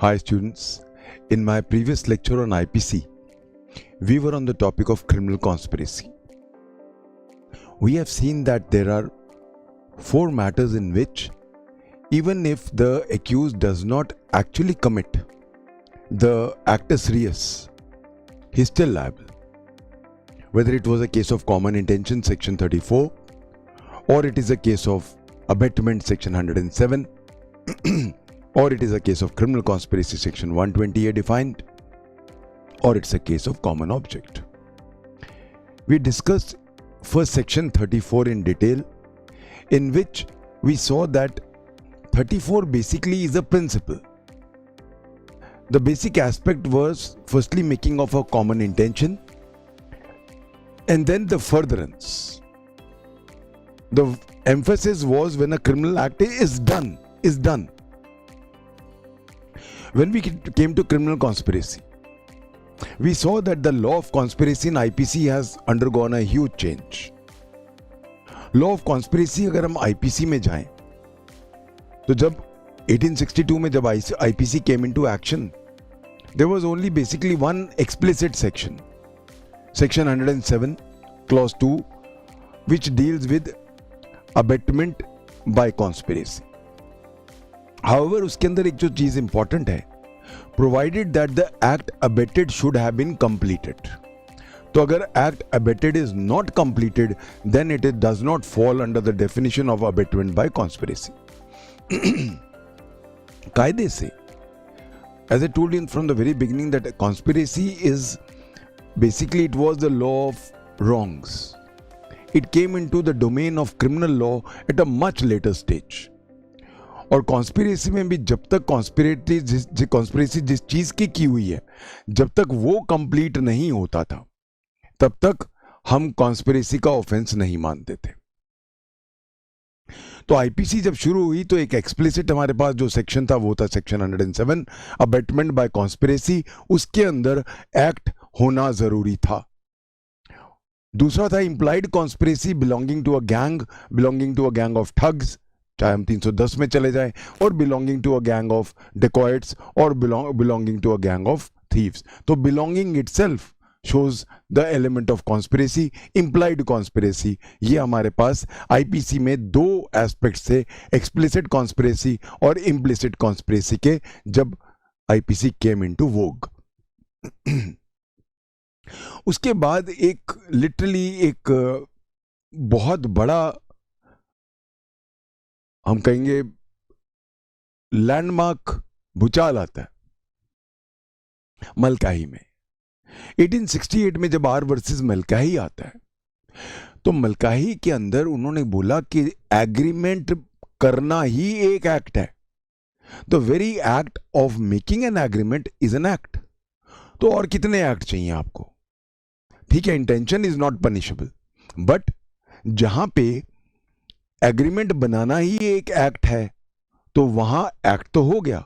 Hi students, in my previous lecture on IPC, we were on the topic of criminal conspiracy. We have seen that there are 4 matters in which even if the accused does not actually commit the actus reus, he is still liable. Whether it was a case of common intention section 34 or it is a case of abetment section 107 or it is a case of criminal conspiracy section 120A defined, or it's a case of common object. We discussed first section 34 in detail, in which we saw that 34 basically is a principle. The basic aspect was firstly making of a common intention and then the furtherance. The emphasis was when a criminal act is done. When we came to criminal conspiracy, we saw that the law of conspiracy in IPC has undergone a huge change. Law of conspiracy अगर हम IPC में जाएं, तो जब 1862 में जब IPC came into action, there was only basically one explicit section, section 107, clause 2, which deals with abetment by conspiracy. However, उसके अंदर एक जो चीज इंपॉर्टेंट है, provided that the act abetted should have been completed. तो अगर act abetted is not completed, then it does not fall under the definition of abetment by conspiracy. कायदे से, as I told you from the very beginning, that conspiracy is basically, it was the law of wrongs. It came into the domain of criminal law at a much later stage. और conspiracy में भी जब तक conspiracy जिस चीज की हुई है, जब तक वो कंप्लीट नहीं होता था, तब तक हम कॉन्स्पिरेसी का ऑफेंस नहीं मानते थे. तो आईपीसी जब शुरू हुई तो एक एक्सप्लिसिट हमारे पास जो सेक्शन था वो था सेक्शन 107, अबेटमेंट बाय कॉन्स्पिरेसी. उसके अंदर एक्ट होना जरूरी था. दूसरा था implied conspiracy belonging to a gang of thugs, चाहे हम 310 में चले जाएं, और belonging to a gang of dacoits और belonging to a gang of thieves. तो belonging itself shows the element of conspiracy. implied conspiracy, ये हमारे पास आईपीसी में दो एस्पेक्ट्स थे, explicit conspiracy और implicit conspiracy के, जब आईपीसी came into vogue. उसके बाद एक लिटरली एक बहुत बड़ा, हम कहेंगे लैंडमार्क भूचाल आता है मलकाही में. 1868 में जब आर वर्सेस मलकाही आता है, तो मलकाही के अंदर उन्होंने बोला कि एग्रीमेंट करना ही एक एक्ट है. The very act of making an agreement is an act. तो और कितने एक्ट चाहिए आपको? ठीक है, intention is not punishable, but जहां पे एग्रीमेंट बनाना ही एक एक्ट है, तो वहां एक्ट तो हो गया.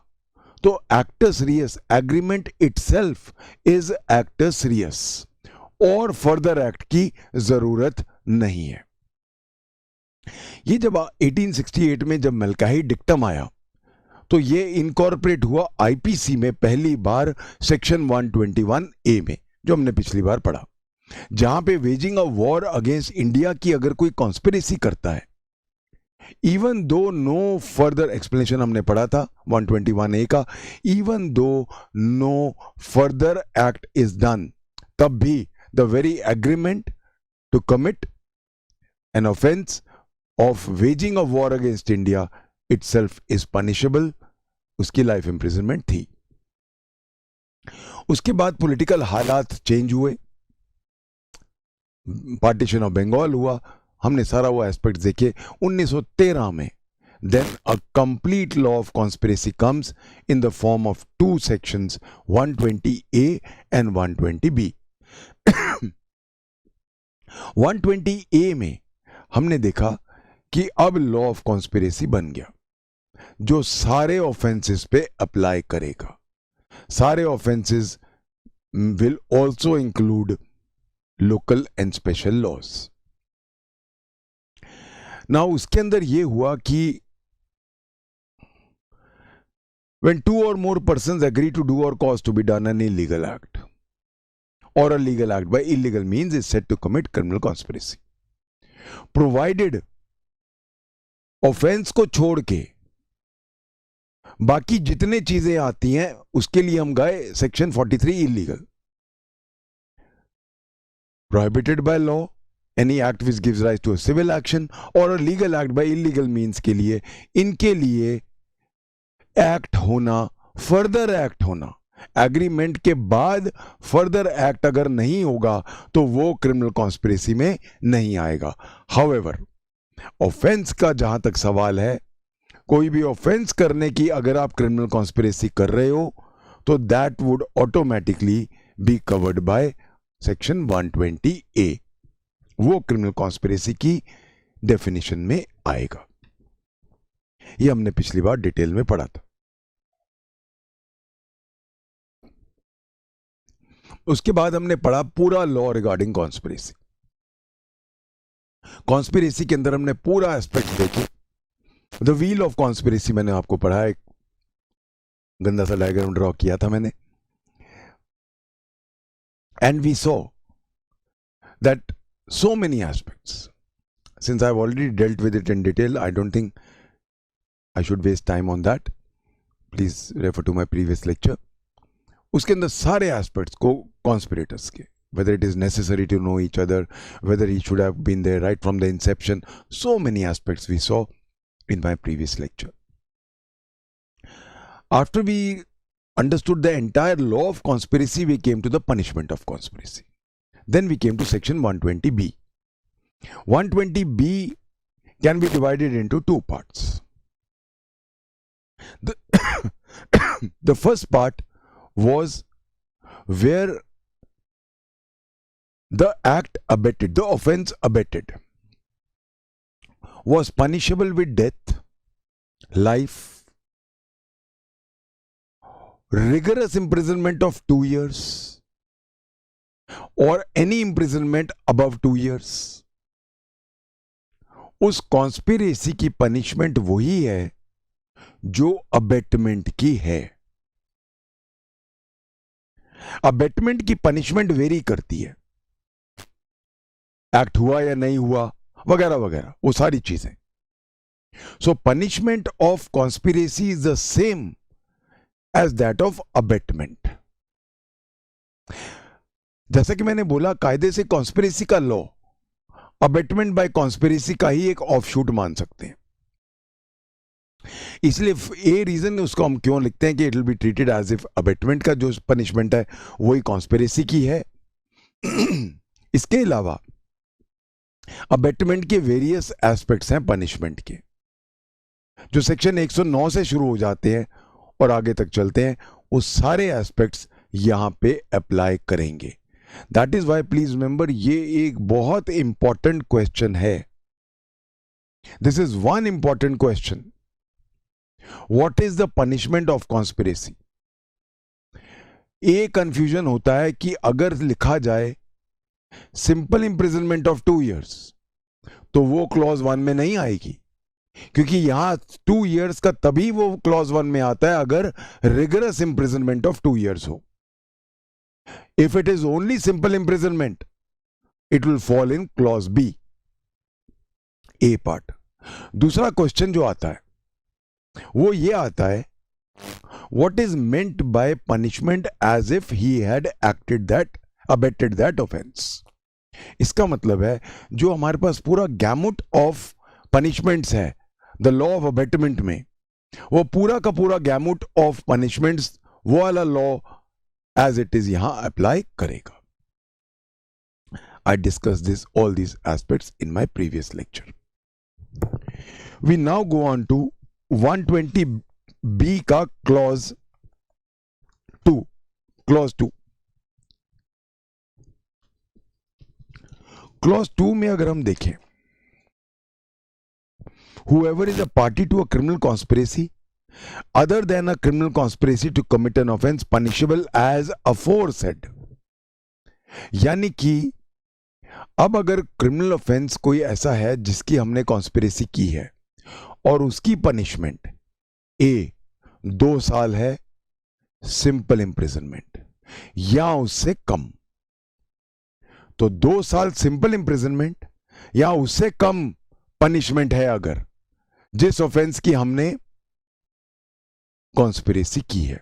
तो actus reus, agreement itself is actus reus, और फर्दर एक्ट की जरूरत नहीं है. ये जब 1868 में जब मलकाही डिक्टम आया, तो ये इनकॉर्पोरेट हुआ आईपीसी में पहली बार सेक्शन 121A में, जो हमने पिछली बार पढ़ा, जहां पे waging a war against India की अगर कोई कॉन्स्पिरेसी करता है, even though no further explanation, हमने पढ़ा था 121A का, even though no further act is done, तब भी the very agreement to commit an offence of waging a war against India itself is punishable. उसकी लाइफ इंप्रिजनमेंट थी. उसके बाद पॉलिटिकल हालात चेंज हुए, पार्टीशन ऑफ बंगाल हुआ, हमने सारा वो एस्पेक्ट देखे. 1913 में then a complete law of conspiracy comes in the form of 2 sections, 120A and 120B. 120A में हमने देखा कि अब लॉ ऑफ कॉन्स्पिरेसी बन गया, जो सारे ऑफेंसेस पे अप्लाई करेगा. सारे offences will also include local and special laws. ना उसके अंदर ये हुआ कि when two or more persons agree to do or cause to be done an illegal act, or a legal act by illegal means is said to commit criminal conspiracy. Provided offence को छोड़ के बाकी जितने चीजें आती हैं उसके लिए हम गए section 43 illegal. Prohibited by law, any act which gives rise to a civil action or a legal act by illegal means के लिए, इनके लिए एक्ट होना, फर्दर एक्ट होना, एग्रीमेंट के बाद फर्दर एक्ट अगर नहीं होगा तो वो क्रिमिनल कॉन्स्पिरेसी में नहीं आएगा. हाउएवर, ऑफेंस का जहां तक सवाल है, कोई भी ऑफेंस करने की अगर आप क्रिमिनल कॉन्स्पिरेसी कर रहे हो तो that would automatically be covered by section 120A. वो क्रिमिनल कॉन्स्पिरेसी की डेफिनेशन में आएगा. ये हमने पिछली बार डिटेल में पढ़ा था. उसके बाद हमने पढ़ा पूरा लॉ रिगार्डिंग कॉन्स्पिरेसी. कॉन्स्पिरेसी के अंदर हमने पूरा एस्पेक्ट देखे. द व्हील ऑफ कॉन्स्पिरेसी मैंने आपको पढ़ा, एक गंदा सा डायग्राम ड्रॉ किया था मैंने. And we saw that so many aspects. Since I've already dealt with it in detail, I don't think I should waste time on that. Please refer to my previous lecture. उसके अंदर सारे aspects को conspirators के, whether it is necessary to know each other, whether he should have been there right from the inception, so many aspects we saw in my previous lecture. After we understood the entire law of conspiracy, we came to the punishment of conspiracy. Then we came to section 120B. 120B can be divided into two parts. The first part was where the act abetted, the offense abetted, was punishable with death, life, rigorous imprisonment of 2 years, or any imprisonment above 2 years. उस conspiracy की punishment वही है जो abetment की है. Abetment की punishment very करती है, एक्ट हुआ या नहीं हुआ वगैरह वगैरह, वो सारी चीजें. So punishment of conspiracy is the same as that of abetment. जैसा कि मैंने बोला, कायदे से कॉन्स्पिरेसी का लॉ अबेटमेंट बाय कॉन्स्पिरेसी का ही एक ऑफशूट मान सकते हैं. इसलिए ए रीजन उसको हम क्यों लिखते हैं कि it will be treated as if abetment का जो पनिशमेंट है वही कॉन्स्पिरेसी की है. इसके अलावा अबेटमेंट के वेरियस एस्पेक्ट्स हैं पनिशमेंट के, जो सेक्शन 109 से शुरू हो जाते हैं और आगे तक चलते हैं. वो सारे एस्पेक्ट्स यहां पे अप्लाई करेंगे. That is why please remember, ये एक बहुत इंपॉर्टेंट क्वेश्चन है. This is one important question. What is the punishment of conspiracy? एक कंफ्यूजन होता है कि अगर लिखा जाए सिंपल इंप्रिजनमेंट ऑफ 2 years तो वो क्लॉज 1 में नहीं आएगी, क्योंकि यहां 2 years का तभी वो क्लॉज 1 में आता है अगर रिगरस इंप्रिजनमेंट ऑफ 2 years हो. If it is only simple imprisonment, it will fall in clause B, A part. दूसरा क्वेश्चन जो आता है वो ये आता है, what is meant by punishment as if he had acted that, abetted that offence. इसका मतलब है जो हमारे पास पूरा गैमुट ऑफ पनिशमेंट्स है द लॉ ऑफ अबेटमेंट में, वो पूरा का पूरा गैमुट ऑफ पनिशमेंट्स वो वाला लॉ एज इट इज यहां अप्लाई करेगा. I discuss this all these aspects in my previous lecture. We now go on to 120B का क्लॉज 2. क्लॉज 2 क्लॉज 2 में अगर हम देखें, whoever is a party to a criminal conspiracy other than a criminal conspiracy to commit an offense punishable as aforesaid. यानी कि अब अगर criminal offence कोई ऐसा है जिसकी हमने कॉन्स्पिरेसी की है और उसकी पनिशमेंट ए 2 साल है सिंपल इंप्रिजनमेंट या उससे कम। तो 2 साल सिंपल इंप्रिजनमेंट या उससे कम पनिशमेंट है अगर जिस ऑफेंस की हमने कॉन्स्पिरेसी की है।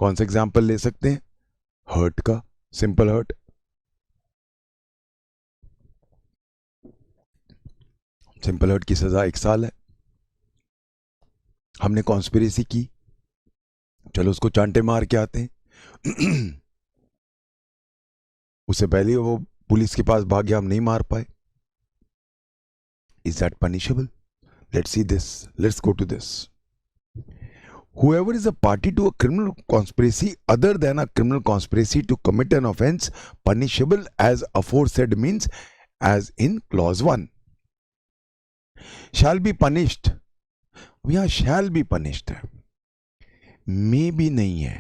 कौन सा एग्जाम्पल ले सकते हैं? हर्ट का, सिंपल हर्ट। सिंपल हर्ट की सजा 1 साल है। हमने कॉन्स्पिरेसी की, चलो उसको चांटे मार के आते हैं। उससे पहले वो पुलिस के पास भाग गया, हम नहीं मार पाए। Is that punishable? Let's see this, let's go to this. Whoever is a party to a criminal conspiracy other than a criminal conspiracy to commit an offense punishable as aforesaid means as in clause 1 shall be punished। यहां shall be punished है, may भी नहीं है।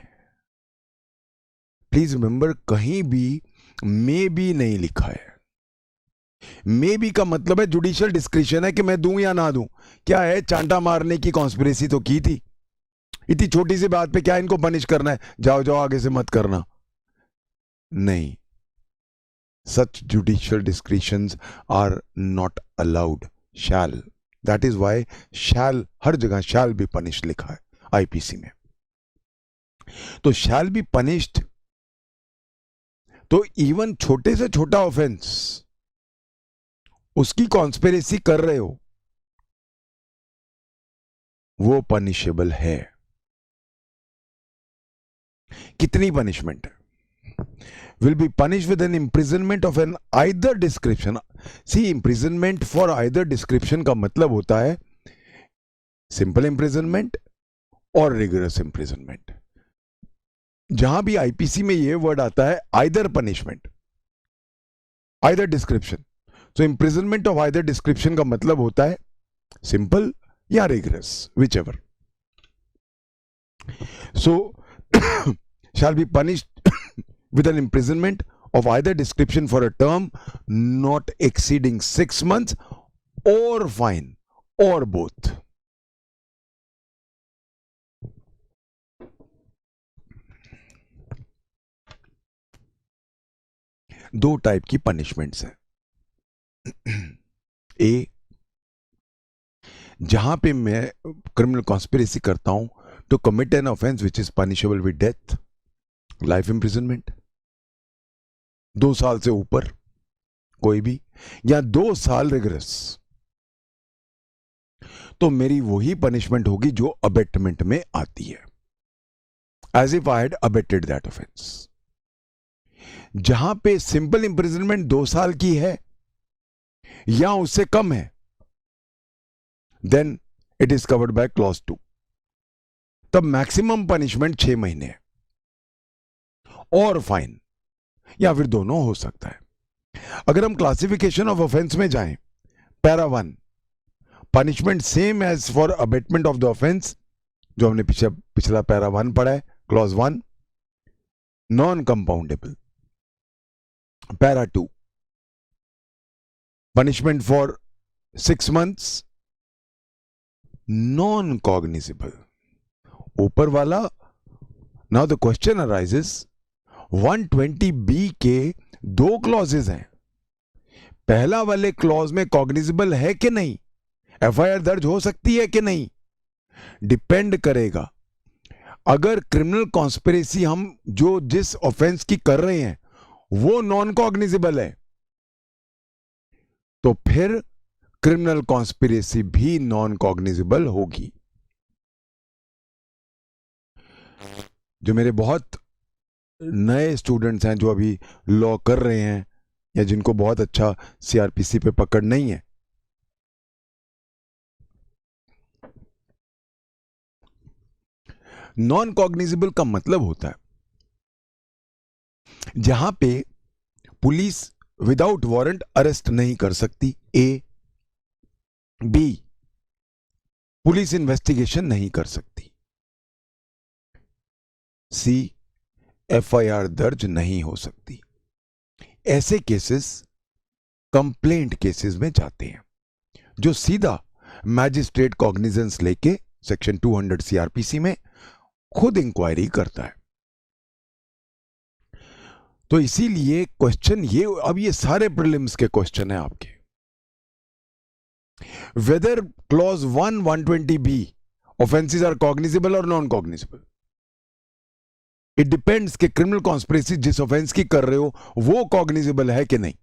Please remember, कहीं भी may भी नहीं लिखा है। मे बी का मतलब है जुडिशियल डिस्क्रिशन है कि मैं दूं या ना दूं। क्या है, चांटा मारने की कॉन्स्पिरेसी तो की थी, इतनी छोटी सी बात पे क्या इनको पनिश करना है, जाओ जाओ आगे से मत करना। नहीं, such judicial discretions are not allowed. Shall, that is why shall, हर जगह शैल बी पनिश लिखा है आईपीसी में। तो शैल बी पनिश्ड, तो इवन छोटे से छोटा ऑफेंस उसकी कॉन्स्पिरेसी कर रहे हो वो पनिशेबल है। कितनी पनिशमेंट है? will be punished with an imprisonment of an either description। see, imprisonment for either description का मतलब होता है सिंपल imprisonment और rigorous imprisonment। जहां भी आईपीसी में ये वर्ड आता है either punishment, either description, so imprisonment of either description का मतलब होता है simple या rigorous, whichever। so shall be punished with an imprisonment of either description for a term not exceeding 6 months or fine or both। दो type की punishments हैं। A, जहां पे मैं क्रिमिनल कॉन्स्पिरेसी करता हूं to commit an offence which is punishable with death, life imprisonment, 2 साल से ऊपर कोई भी, या 2 साल रिगरस, तो मेरी वही पनिशमेंट होगी जो अबेटमेंट में आती है, as if I had abetted that offence. जहां पे सिंपल इंप्रिजनमेंट 2 साल की है या उससे कम है, then it is covered by clause 2। तब मैक्सिमम पनिशमेंट 6 महीने है और फाइन, या फिर दोनों हो सकता है। अगर हम क्लासिफिकेशन ऑफ ऑफेंस में जाएं, para 1, punishment same as for abetment of the offence, जो हमने पिछला पैरा 1 पढ़ा है, clause 1, non compoundable. Para 2, punishment for 6 months, non cognizable. ऊपर वाला, now the question arises, 120B के 2 क्लॉजेस हैं। पहला वाले क्लॉज में कॉग्निजिबल है कि नहीं, एफआईआर दर्ज हो सकती है कि नहीं, डिपेंड करेगा। अगर क्रिमिनल कॉन्स्पिरेसी हम जो जिस ऑफेंस की कर रहे हैं वो नॉन कॉग्निजिबल है, तो फिर क्रिमिनल कॉन्स्पिरेसी भी नॉन कॉग्निजिबल होगी। जो मेरे बहुत नए स्टूडेंट्स हैं जो अभी लॉ कर रहे हैं या जिनको बहुत अच्छा सीआरपीसी पे पकड़ नहीं है, नॉन कॉग्निजिबल का मतलब होता है जहां पे पुलिस विदाउट वारंट अरेस्ट नहीं कर सकती, ए, बी, पुलिस इन्वेस्टिगेशन नहीं कर सकती, सी, एफआईआर दर्ज नहीं हो सकती। ऐसे केसेस कंप्लेंट केसेस में जाते हैं जो सीधा मैजिस्ट्रेट कॉग्निजेंस लेके सेक्शन 200 सीआरपीसी में खुद इंक्वायरी करता है। तो इसीलिए क्वेश्चन ये, अब ये सारे प्रीलिम्स के क्वेश्चन है आपके, whether clause 120B offences are cognizable और नॉन कॉग्निजेबल। इट डिपेंड्स कि क्रिमिनल कॉन्स्पिरेसी जिस ऑफेंस की कर रहे हो वो कॉग्निजेबल है कि नहीं।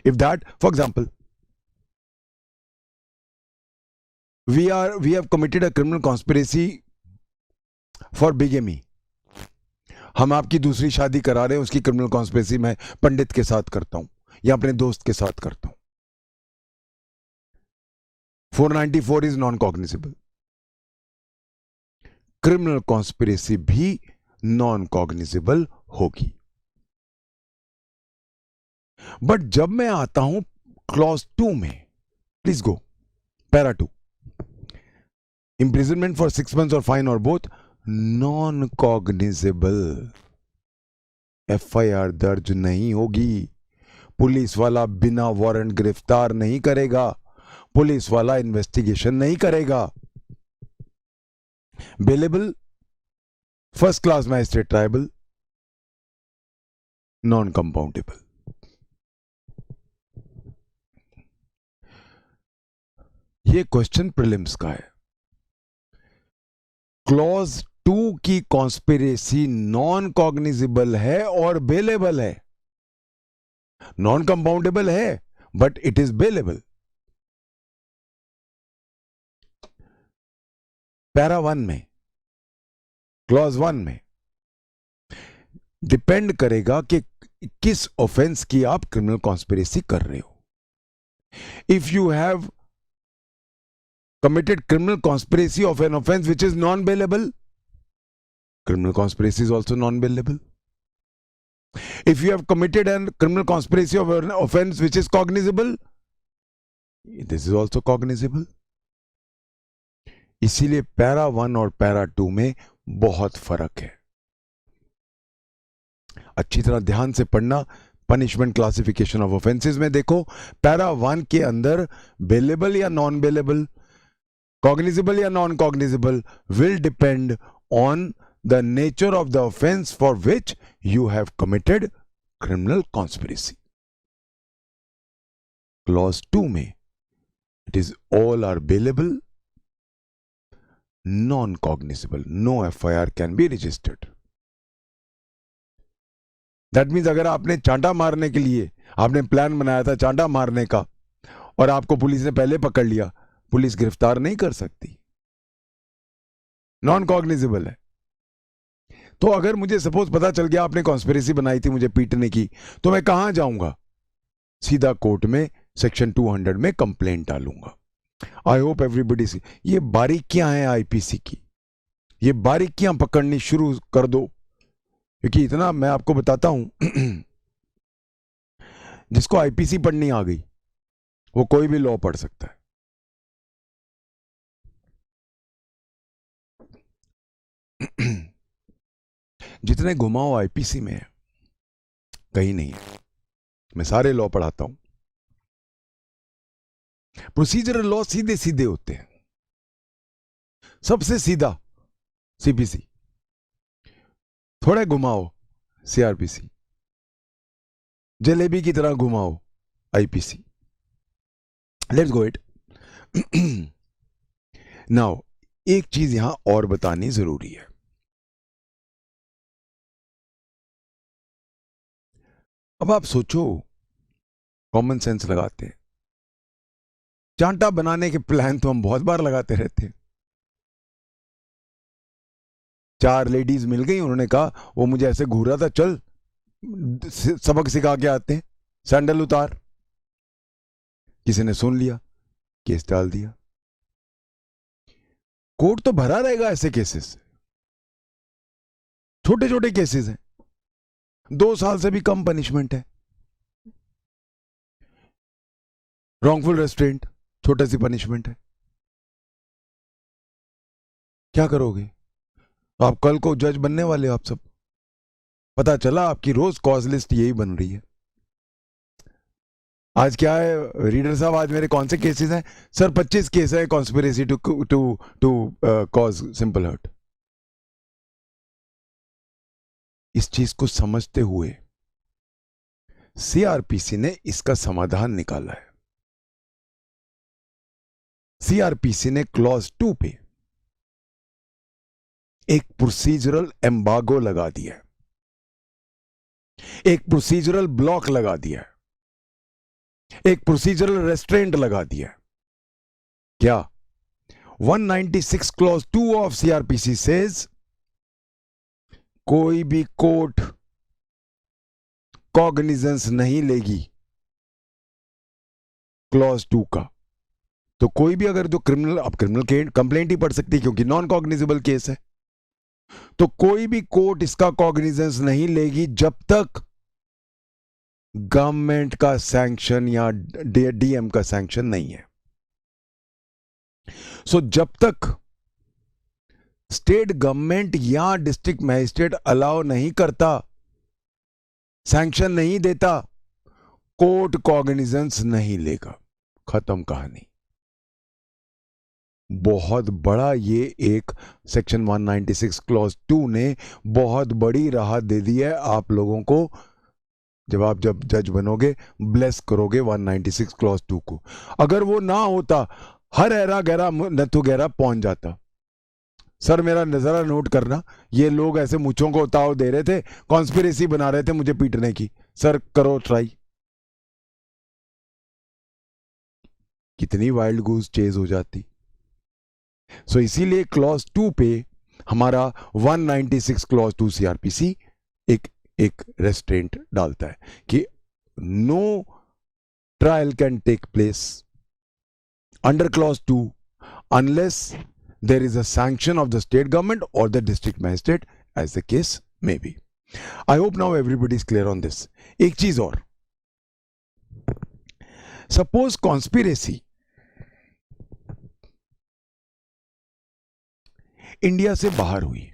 If that, for example, we have committed a criminal conspiracy for bigamy, हम आपकी दूसरी शादी करा रहे हैं, उसकी क्रिमिनल कॉन्स्पिरेसी मैं पंडित के साथ करता हूं या अपने दोस्त के साथ करता हूं। 494 is non cognizable. Criminal conspiracy भी नॉन कॉग्निजेबल होगी। बट जब मैं आता हूं क्लॉज 2 में, please go para 2, imprisonment for 6 months or fine or both, non cognizable. FIR दर्ज नहीं होगी, पुलिस वाला बिना वारंट गिरफ्तार नहीं करेगा, पुलिस वाला इन्वेस्टिगेशन नहीं करेगा। Bailable, first class magistrate tribal, non compoundable. ये क्वेश्चन प्रीलिम्स का है। क्लॉज 2 की कॉन्स्पिरेसी नॉन कॉग्निजेबल है और बेलेबल है। नॉन कंपाउंडेबल है but it is bailable. Para 1 में, क्लॉज 1 में डिपेंड करेगा कि किस ऑफेंस की आप क्रिमिनल कॉन्स्पिरेसी कर रहे हो। If you have committed criminal conspiracy of an offense which is non-bailable, criminal conspiracy is also non-bailable. If you have committed a criminal conspiracy of an offense which is cognizable, this is also cognizable. इसीलिए para 1 और para 2 में बहुत फर्क है। अच्छी तरह ध्यान से पढ़ना। पनिशमेंट क्लासिफिकेशन ऑफ ऑफेंसेस में देखो, पैरा 1 के अंदर बेलेबल या नॉन बेलेबल, cognizable या non cognizable will depend on the nature of the offense for which you have committed criminal conspiracy. Clause 2 में it is all are bailable, non cognizable, no FIR can be registered. That means अगर आपने चांटा मारने के लिए आपने plan बनाया था चांटा मारने का और आपको पुलिस ने पहले पकड़ लिया, पुलिस गिरफ्तार नहीं कर सकती, नॉन कॉग्निजेबल है। तो अगर मुझे सपोज पता चल गया आपने कॉन्स्पिरेसी बनाई थी मुझे पीटने की, तो मैं कहां जाऊंगा? सीधा कोर्ट में सेक्शन 200 में कंप्लेंट डालूंगा। आई होप एवरीबडी सी, ये बारीकियां हैं आईपीसी की, ये बारीकियां पकड़नी शुरू कर दो, क्योंकि इतना मैं आपको बताता हूं जिसको आईपीसी पढ़नी आ गई वो कोई भी लॉ पढ़ सकता है। जितने घुमाओ आईपीसी में है कहीं नहीं है। मैं सारे लॉ पढ़ाता हूं। प्रोसीजरल लॉ सीधे सीधे होते हैं। सबसे सीधा सीपीसी, थोड़ा घुमाओ सीआरपीसी, जलेबी की तरह घुमाओ IPC. Let's go it. Now एक चीज यहां और बतानी जरूरी है। अब आप सोचो, कॉमन सेंस लगाते हैं, चांटा बनाने के प्लान तो हम बहुत बार लगाते रहते हैं। 4 लेडीज मिल गई, उन्होंने कहा वो मुझे ऐसे घूर रहा था, चल सबक सिखा के आते हैं, सैंडल उतार। किसी ने सुन लिया, केस डाल दिया। कोर्ट तो भरा रहेगा ऐसे केसेस से। छोटे छोटे केसेस हैं, 2 साल से भी कम पनिशमेंट है। रॉन्गफुल रेस्ट्रेंट, छोटी सी पनिशमेंट है। क्या करोगे? आप कल को जज बनने वाले हो। आप सब पता चला आपकी रोज कॉज लिस्ट यही बन रही है। आज क्या है रीडर साहब, आज मेरे कौन से केसेस हैं? सर 25 केस है conspiracy to to to cause simple hurt. इस चीज को समझते हुए सीआरपीसी ने इसका समाधान निकाला है। सीआरपीसी ने क्लॉज 2 पे एक प्रोसीजरल एम्बार्गो लगा दिया है, एक प्रोसीजरल ब्लॉक लगा दिया है, एक प्रोसीजरल रेस्ट्रेंट लगा दिया है। क्या 196 क्लॉज 2 ऑफ सीआरपीसी सेज कोई भी कोर्ट कॉग्निजेंस नहीं लेगी क्लॉज 2 का। तो कोई भी अगर जो क्रिमिनल, अब क्रिमिनल कंप्लेंट ही पढ़ सकती है क्योंकि नॉन कॉग्निजेबल केस है, तो कोई भी कोर्ट इसका कॉग्निजेंस नहीं लेगी जब तक गवर्नमेंट का सैंक्शन या डीएम का सैंक्शन नहीं है। सो जब तक स्टेट गवर्नमेंट या डिस्ट्रिक्ट मजिस्ट्रेट अलाउ नहीं करता, सैंक्शन नहीं देता, कोर्ट कॉग्निजेंस नहीं लेगा। खत्म कहानी। बहुत बड़ा ये एक सेक्शन 196 क्लॉज 2 ने बहुत बड़ी राहत दे दी है आप लोगों को। जब जज बनोगे ब्लेस करोगे 196 क्लॉज 2 को। अगर वो ना होता, हर एरा गहरा नथु गहरा पहुंच जाता। सर मेरा नजरा नोट करना, ये लोग ऐसे मुझों को उताव दे रहे थे, कॉन्स्पिरेसी बना रहे थे मुझे पीटने की। सर करो ट्राई। कितनी वाइल्ड गूज चेज हो जाती। सो इसीलिए क्लॉज 2 पे हमारा 196 क्लॉज 2 सीआरपीसी एक रेस्ट्रेंट डालता है कि no trial can take place under clause 2 unless there is a sanction of the state government or the district magistrate as the case may be. I hope now everybody is clear on this. एक चीज और, suppose conspiracy India से बाहर हुई,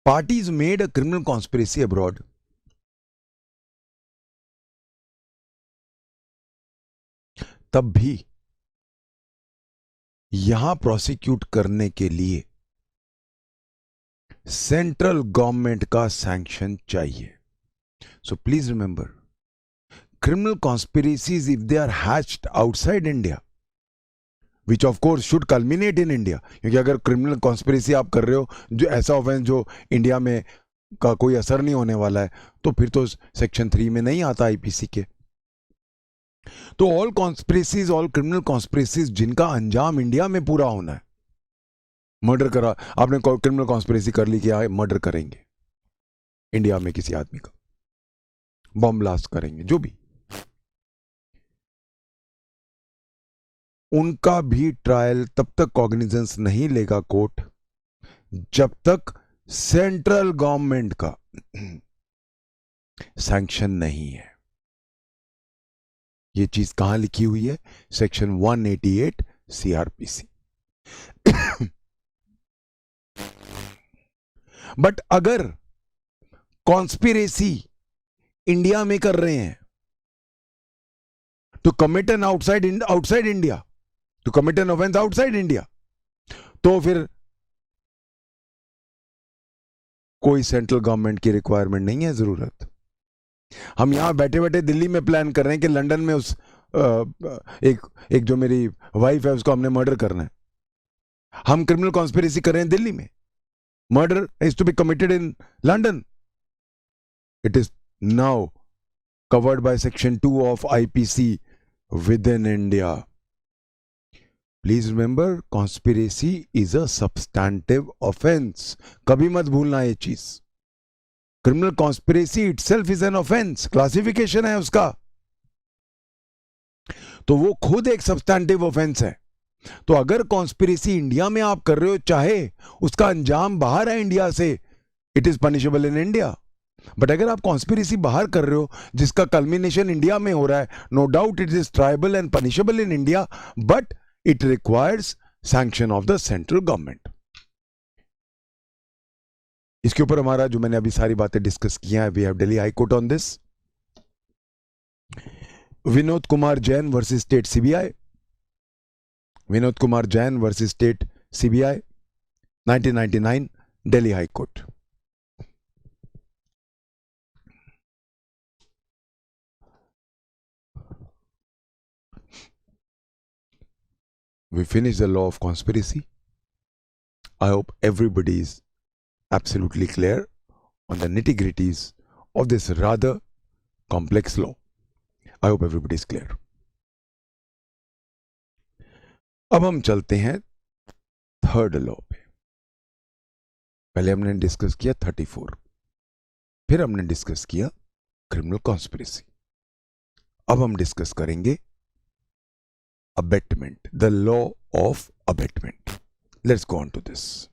parties made a criminal conspiracy abroad, तब भी यहां prosecute करने के लिए सेंट्रल गवर्नमेंट का सैंक्शन चाहिए। So please remember, criminal conspiracies, if they are hatched outside India, which of course should culminate in India, क्योंकि अगर क्रिमिनल कॉन्स्पिरेसी आप कर रहे हो जो ऐसा ऑफेंस जो इंडिया में का कोई असर नहीं होने वाला है, तो फिर तो सेक्शन 3 में नहीं आता आईपीसी के। तो all conspiracies, all criminal conspiracies जिनका अंजाम इंडिया में पूरा होना है, मर्डर करा आपने, क्रिमिनल कॉन्स्पिरेसी कर ली कि मर्डर करेंगे इंडिया में किसी आदमी का, बम ब्लास्ट करेंगे, जो भी, उनका भी ट्रायल तब तक कॉग्निजेंस नहीं लेगा कोर्ट जब तक सेंट्रल गवर्नमेंट का सैंक्शन नहीं है। ये चीज कहां लिखी हुई है? Section 188 CrPC. बट अगर कॉन्स्पिरेसी इंडिया में कर रहे हैं to commit an outside India, to commit an offence outside India, तो फिर कोई सेंट्रल गवर्नमेंट की रिक्वायरमेंट नहीं है, जरूरत। हम यहां बैठे बैठे दिल्ली में प्लान कर रहे हैं कि लंदन में उस एक जो मेरी वाइफ है उसको हमने मर्डर करना है। हम क्रिमिनल कॉन्स्पिरेसी कर रहे हैं दिल्ली में, murder is to be committed in London. It is now covered by section 2 of IPC within India. Please remember, conspiracy is a substantive offense. कभी मत भूलना ये चीज। Criminal conspiracy itself is an offense. Classification है उसका, तो वो खुद एक substantive offense है। तो अगर conspiracy इंडिया में आप कर रहे हो, चाहे उसका अंजाम बाहर है इंडिया से, it is punishable in India. But अगर आप कॉन्स्पिरेसी बाहर कर रहे हो जिसका कल्मिनेशन इंडिया में हो रहा है, no doubt it is triable and punishable in India, but it requires sanction of the central government. इसके ऊपर हमारा जो मैंने अभी सारी बातें डिस्कस किया है, we have Delhi high court on this. Vinod Kumar Jain versus state CBI, Vinod Kumar Jain versus state CBI 1999 Delhi high court. We finish the law of conspiracy. I hope everybody is absolutely clear on the nitty-gritties of this rather complex law. I hope everybody is clear. अब हम चलते हैं third law पे। पहले हमने discuss किया 34, फिर हमने डिस्कस किया क्रिमिनल कॉन्स्पिरेसी। अब हम डिस्कस करेंगे abetment, the law of abetment. Let's go on to this.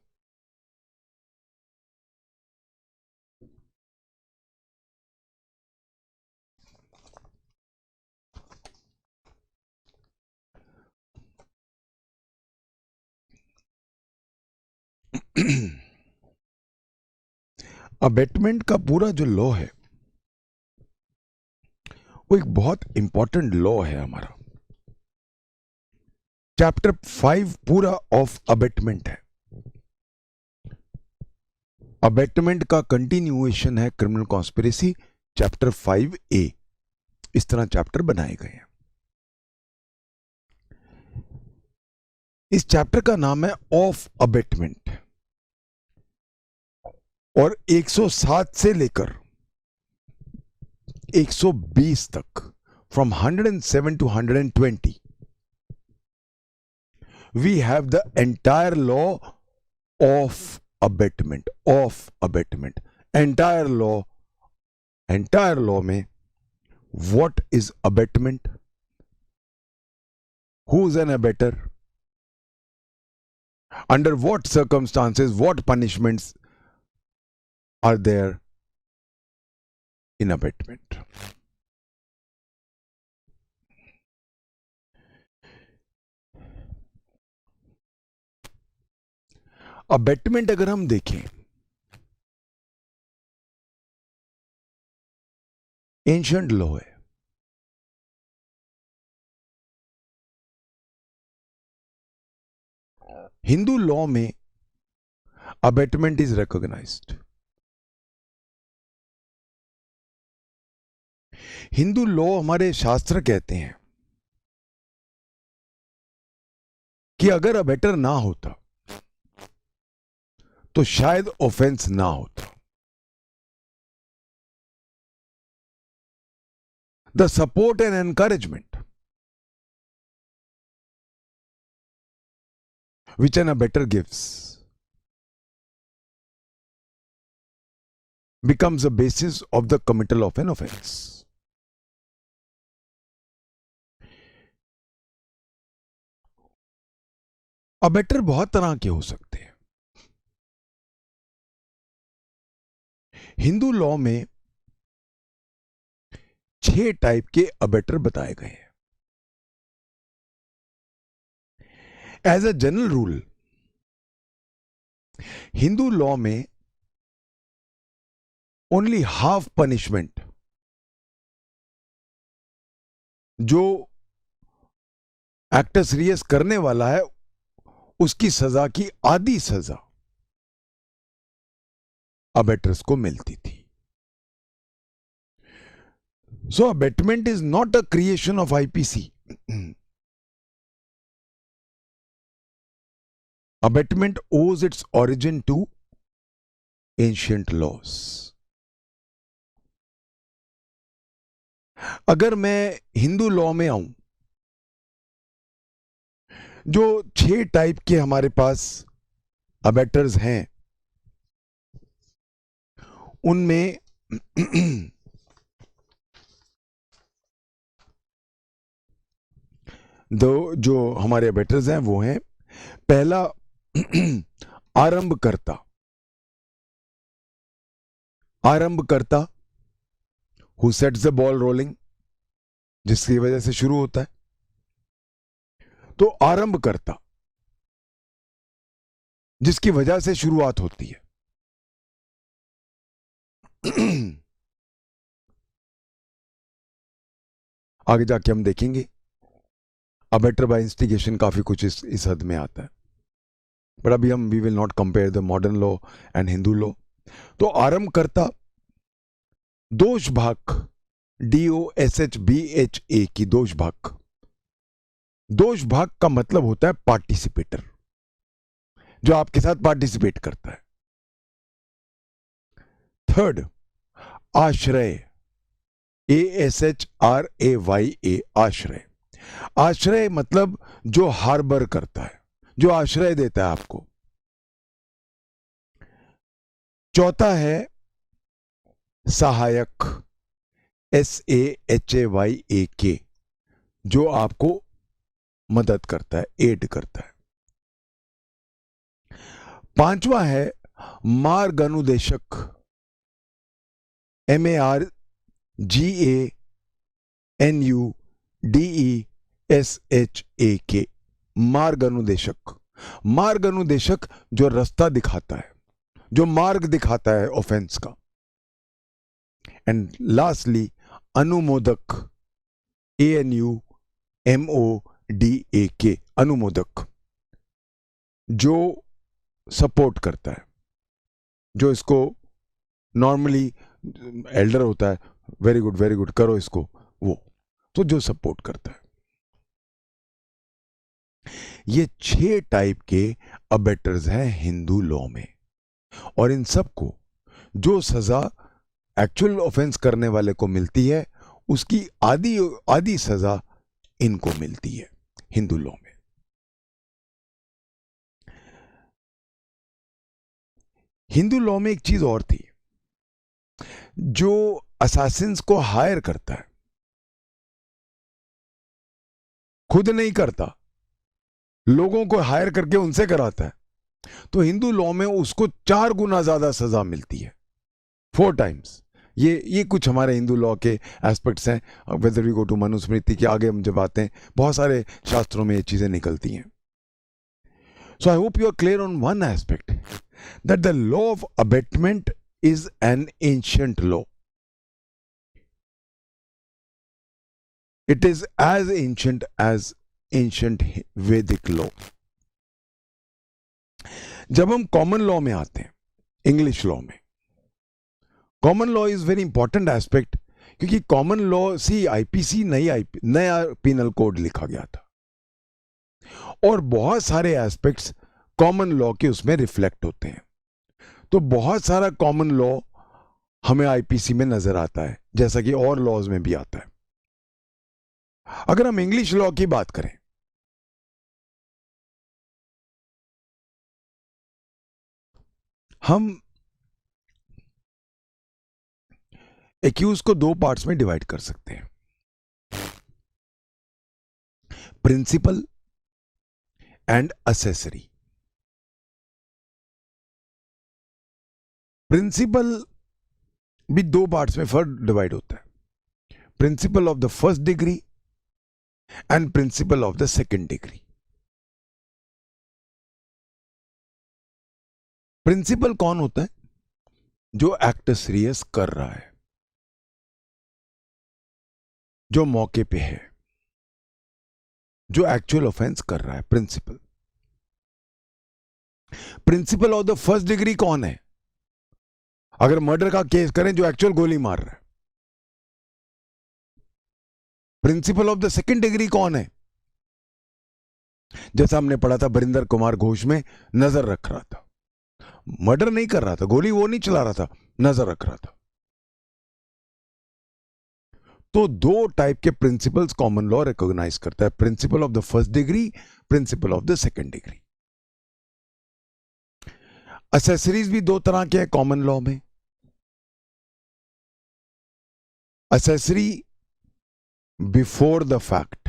Abetment का पूरा जो लॉ है वो एक बहुत इंपॉर्टेंट लॉ है हमारा। चैप्टर 5 पूरा ऑफ अबेटमेंट है। अबेटमेंट का कंटिन्यूएशन है क्रिमिनल कॉन्स्पिरेसी, चैप्टर 5A। इस तरह चैप्टर बनाए गए हैं। इस चैप्टर का नाम है ऑफ अबेटमेंट, और 107 से लेकर 120 तक, from 107 to 120, we have the entire law of abatement, of abatement, entire law में what is abatement, who's an abater, under what circumstances, what punishments are there in abatement. Abetment अगर हम देखें, ancient law है। Hindu law में abetment is recognised. Hindu law, हमारे शास्त्र कहते हैं कि अगर अबेटर ना होता तो शायद ऑफेंस ना होता। The support and encouragement which an abetter gives becomes the basis of the committal of an offense. Abettor बहुत तरह के हो सकते हैं। हिंदू लॉ में 6 टाइप के अबेटर बताए गए हैं। As a general rule, Hindu law में ओनली हाफ पनिशमेंट, जो एक्टर सीरियस करने वाला है उसकी सजा की आधी सजा अबेटर्स को मिलती थी। So abetment is not a creation of IPC. Abatement owes its origin to ancient laws. अगर मैं हिंदू लॉ में आऊं, जो 6 टाइप के हमारे पास अबेटर्स हैं, उनमें दो जो हमारे अबेटर्स हैं वो हैं, पहला आरंभकर्ता। आरंभकर्ता who sets the ball rolling, जिसकी वजह से शुरू होता है। तो आरंभकर्ता जिसकी वजह से शुरुआत होती है। आगे जाके हम देखेंगे अबेटर बाय इंस्टिगेशन काफी कुछ इस हद में आता है, बट अभी हम we will not compare the modern law and Hindu law. तो आरंभकर्ता दोष भाग, DOSHBHA की दोष भाग। दोष भाग का मतलब होता है पार्टिसिपेटर, जो आपके साथ पार्टिसिपेट करता है। थर्ड, आश्रय, ASHRAYA, आश्रय। आश्रय मतलब जो हार्बर करता है, जो आश्रय देता है आपको। चौथा है सहायक, SAHAYAK, जो आपको मदद करता है, एड करता है। पांचवा है मार्ग अनुदेशक, MARGANUDESHAK, मार्ग अनुदेशक। मार्ग अनुदेशक जो रास्ता दिखाता है, जो मार्ग दिखाता है ऑफेंस का। एंड लास्टली अनुमोदक, ANUMODAK, अनुमोदक, जो सपोर्ट करता है, जो इसको नॉर्मली एल्डर होता है, वेरी गुड करो इसको, वो तो जो सपोर्ट करता है। ये 6 टाइप के अबेटर्स हैं हिंदू लॉ में, और इन सबको जो सजा एक्चुअल ऑफेंस करने वाले को मिलती है, उसकी आधी सजा इनको मिलती है हिंदू लॉ में। हिंदू लॉ में एक चीज और थी, जो असासिन्स को हायर करता है, खुद नहीं करता, लोगों को हायर करके उनसे कराता है, तो हिंदू लॉ में उसको 4 गुना ज्यादा सजा मिलती है, 4 टाइम्स। ये कुछ हमारे हिंदू लॉ के एस्पेक्ट्स हैं। Whether we go to Manusmriti के आगे हम जब आते हैं, बहुत सारे शास्त्रों में ये चीजें निकलती हैं। So I hope you are clear on one aspect, that the law of abetment is an ancient law. It is as ancient Vedic law. जब हम कॉमन लॉ में आते हैं, इंग्लिश लॉ में, common law is very important aspect, क्योंकि common law IPC नया penal code लिखा गया था, और बहुत सारे एस्पेक्ट्स कॉमन लॉ के उसमें रिफ्लेक्ट होते हैं। तो बहुत सारा कॉमन लॉ हमें IPC में नजर आता है, जैसा कि और लॉज में भी आता है। अगर हम इंग्लिश लॉ की बात करें, हम एक्यूज को 2 पार्ट्स में डिवाइड कर सकते हैं, प्रिंसिपल एंड असेसरी। प्रिंसिपल भी 2 पार्ट्स में फर्स्ट डिवाइड होता है, principal of the first degree and principal of the second degree. Principal कौन होता है? जो एक्ट सीरियस कर रहा है, जो मौके पे है, जो एक्चुअल ऑफेंस कर रहा है, principal. Principal of the first degree कौन है? अगर मर्डर का केस करें, जो एक्चुअल गोली मार रहा है। Principal of the second degree कौन है? जैसा हमने पढ़ा था बरिंदर कुमार घोष में, नजर रख रहा था, मर्डर नहीं कर रहा था, गोली वो नहीं चला रहा था, नजर रख रहा था। तो 2 टाइप के प्रिंसिपल्स कॉमन लॉ रिकॉग्नाइज करता है, principal of the first degree, principal of the second degree. Accessories भी 2 तरह के हैं कॉमन लॉ में। Accessory before the fact,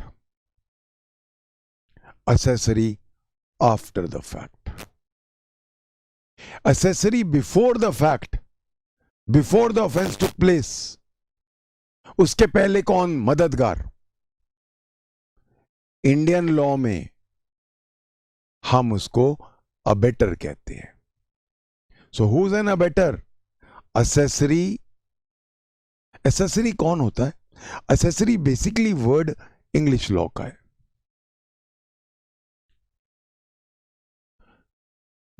accessory after the fact. Accessory before the fact, before the offence took place, उसके पहले कौन? मददगार। इंडियन लॉ में हम उसको अबेटर कहते हैं. So who is an abettor? Accessory. Accessory कौन होता है? Accessory basically word English law का है.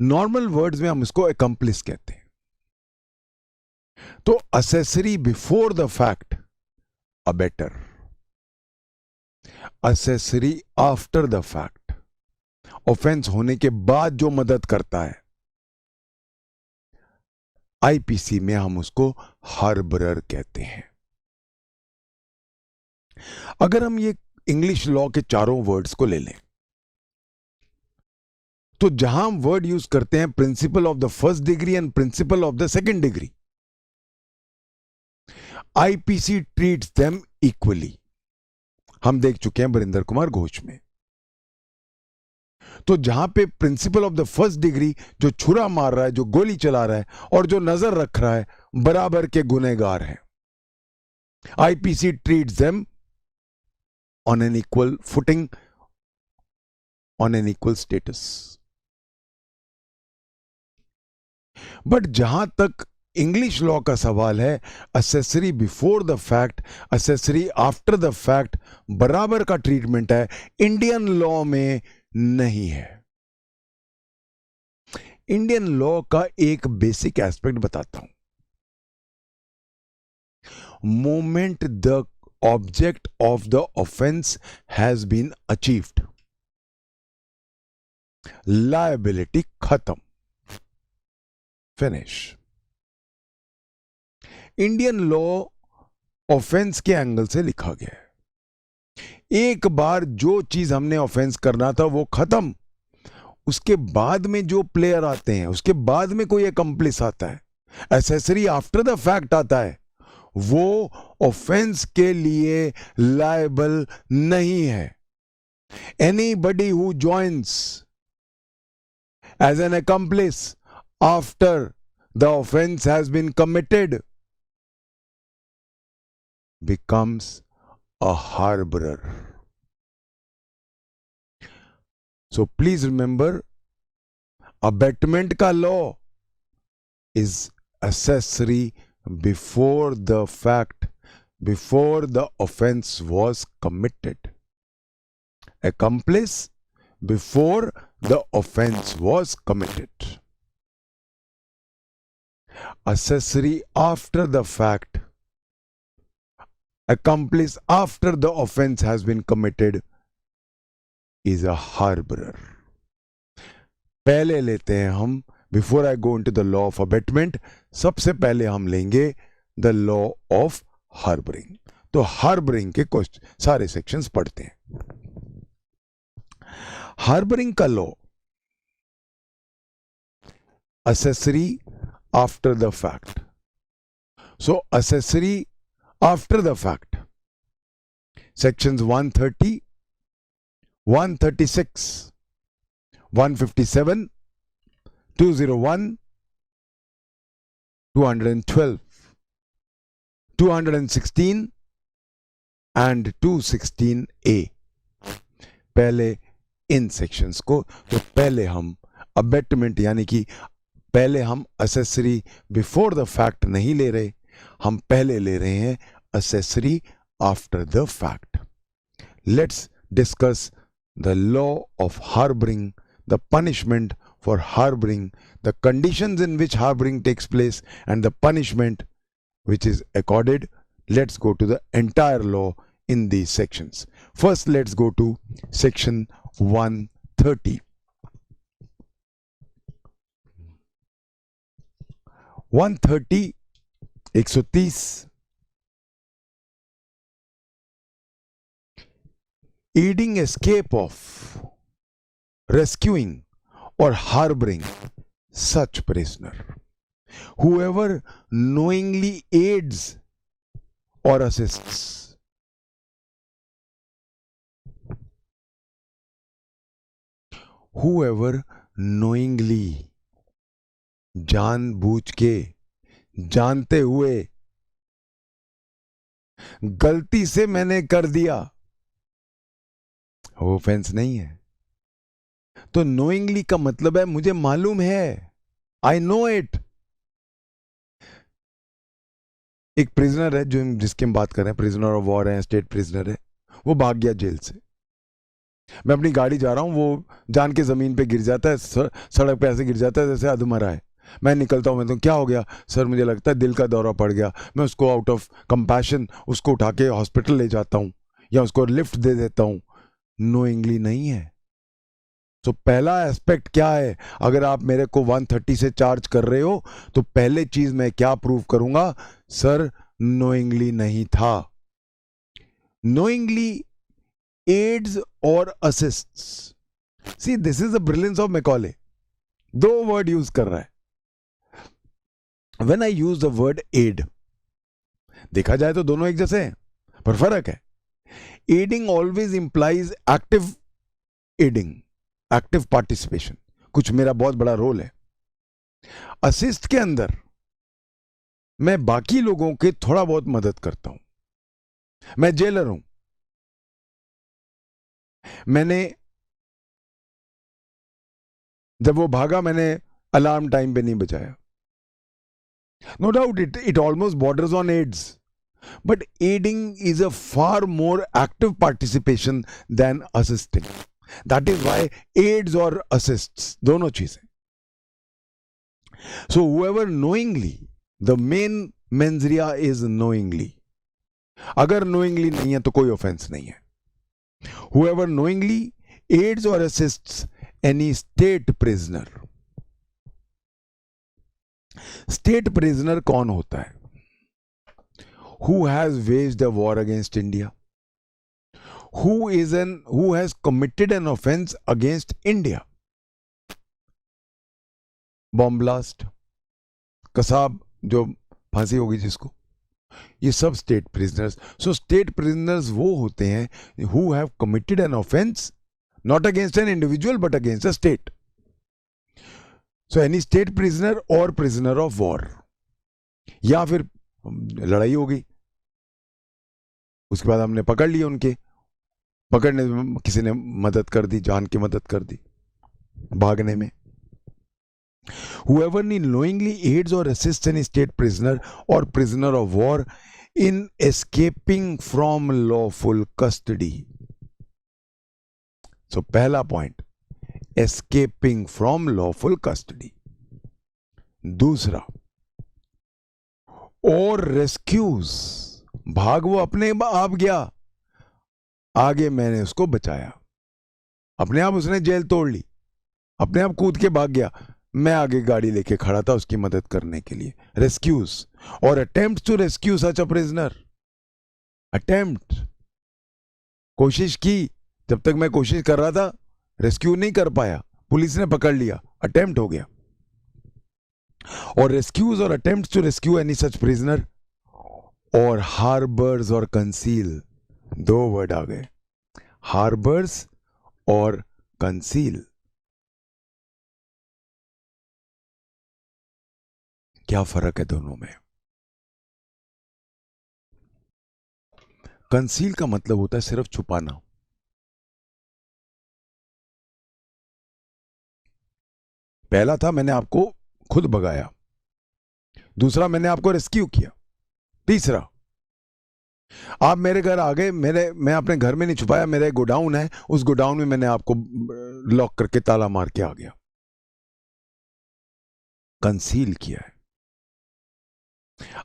नॉर्मल वर्ड्स में हम इसको एकम्प्लिस कहते हैं. तो accessory before the fact, abettor. Accessory after the fact, offence होने के बाद जो मदद करता है, आईपीसी में हम उसको हार्बरर कहते हैं. अगर हम ये इंग्लिश लॉ के चारों वर्ड्स को ले लें, तो जहां हम वर्ड यूज करते हैं principal of the first degree and principal of the second degree, IPC treats them equally. हम देख चुके हैं वरिंदर कुमार घोष में. तो जहां पे principal of the first degree, जो छुरा मार रहा है, जो गोली चला रहा है और जो नजर रख रहा है, बराबर के गुनहगार हैं. IPC treats them on an equal footing, on an equal status. But जहां तक इंग्लिश लॉ का सवाल है, accessory before the fact, accessory after the fact बराबर का ट्रीटमेंट है. इंडियन लॉ में नहीं है. इंडियन लॉ का एक बेसिक एस्पेक्ट बताता हूं. Moment the object of the offence has been achieved, liability खत्म, फिनिश. इंडियन लॉ ऑफेंस के एंगल से लिखा गया है. एक बार जो चीज हमने ऑफेंस करना था वो खत्म. उसके बाद में जो प्लेयर आते हैं, उसके बाद में कोई एकम्प्लिस आता है, एसेसरी आफ्टर द फैक्ट आता है, वो ऑफेंस के लिए लायबल नहीं है. Anybody who joins as an accomplice after the offense has been committed becomes a harborer. So please remember, abatement ka law is accessory before the fact, before the offense was committed. Accomplice before the offense was committed. Accessory after the fact, accomplice after the offense has been committed is a harborer. पहले लेते हैं हम, before I go into the law of abatement, सबसे पहले हम लेंगे the law of harboring. तो harboring के कुछ सारे sections पढ़ते हैं. harboring का law, accessory after the fact. So accessory after the fact, sections 130, 136, 157, 201, 212, 216 and 216A. पहले इन सेक्शंस को, तो पहले हम अबेटमेंट यानी कि पहले हम असेसरी बिफोर द फैक्ट नहीं ले रहे, हम पहले ले रहे हैं accessory after the fact. Let's discuss the law of harbouring, the punishment for harbouring, the conditions in which harbouring takes place and the punishment which is accorded. Let's go to the entire law in these sections. First, let's go to section 130. 130, 130, aiding escape of, rescuing or harboring such prisoner. Whoever knowingly aids or assists. Whoever knowingly, जानबूझ के, जानते हुए, गलती से मैंने कर दिया, वो ऑफेंस नहीं है. तो नोइंगली का मतलब है मुझे मालूम है, आई नो इट। एक प्रिजनर है जो जिसकी हम बात कर रहे हैं, प्रिजनर ऑफ वॉर है, स्टेट प्रिजनर है, वो भाग गया जेल से। मैं अपनी गाड़ी जा रहा हूं, वो जान के जमीन पे गिर जाता है, सड़क पे ऐसे गिर जाता है जैसे अधमरा है। मैं निकलता हूं, मैं तो क्या हो गया सर, मुझे लगता है दिल का दौरा पड़ गया। मैं उसको आउट ऑफ कंपैशन उसको उठा के हॉस्पिटल ले जाता हूं या उसको लिफ्ट दे देता हूं। नोइंगली नहीं है। तो पहला एस्पेक्ट क्या है, अगर आप मेरे को 130 से चार्ज कर रहे हो तो पहले चीज मैं क्या प्रूव करूंगा, सर नोइंगली नहीं था। Knowingly aids or assists. See, this is the brilliance of Macaulay. दो वर्ड यूज कर रहा है। When I use the word aid, देखा जाए तो दोनों एक जैसे हैं, पर फर्क है। Aiding always implies active aiding, active participation, कुछ मेरा बहुत बड़ा रोल है। असिस्ट के अंदर मैं बाकी लोगों के थोड़ा बहुत मदद करता हूं। मैं जेलर हूं, मैंने जब वो भागा मैंने अलार्म टाइम पे नहीं बजाया। No doubt it almost borders on AIDS. But aiding is a far more active participation than assisting. That is why aids or assists, दोनों चीजें। So whoever knowingly, the main mens rea is knowingly. अगर knowingly नहीं है तो कोई offense नहीं है। Whoever knowingly aids or assists any state prisoner. State prisoner कौन होता है? Who has waged a war against India? Who has committed an offense against India? Bomb blast, Kasab जो फांसी होगी जिसको, ये सब स्टेट प्रिजनर्स। सो स्टेट प्रिजनर्स वो होते हैं who have committed an offense not against an individual but against a state. So any state prisoner or prisoner of war, या फिर लड़ाई हो गई, उसके बाद हमने पकड़ लिए, उनके पकड़ने में किसी ने मदद कर दी, जान की मदद कर दी भागने में। Whoever knowingly aids or assists any state prisoner or prisoner of war in escaping from lawful custody. So पहला point, escaping from lawful custody. दूसरा, or rescues, भाग वो अपने आप गया, आगे मैंने उसको बचाया। अपने आप उसने जेल तोड़ ली, अपने आप कूद के भाग गया, मैं आगे गाड़ी लेके खड़ा था उसकी मदद करने के लिए। रेस्क्यूज और attempt to rescue such a prisoner. Attempt, कोशिश की, जब तक मैं कोशिश कर रहा था रेस्क्यू नहीं कर पाया, पुलिस ने पकड़ लिया, अटेम्प्ट हो गया। और रेस्क्यूज और attempt to rescue any such prisoner और हार्बर्स और कंसील, दो वर्ड आ गए, हार्बर्स और कंसील। क्या फर्क है दोनों में? कंसील का मतलब होता है सिर्फ छुपाना। पहला था मैंने आपको खुद भगाया, दूसरा मैंने आपको रेस्क्यू किया, तीसरा आप मेरे घर आ गए, मैं अपने घर में नहीं छुपाया, मेरा एक गोडाउन है, उस गोडाउन में मैंने आपको लॉक करके ताला मार के आ गया, कंसील किया है।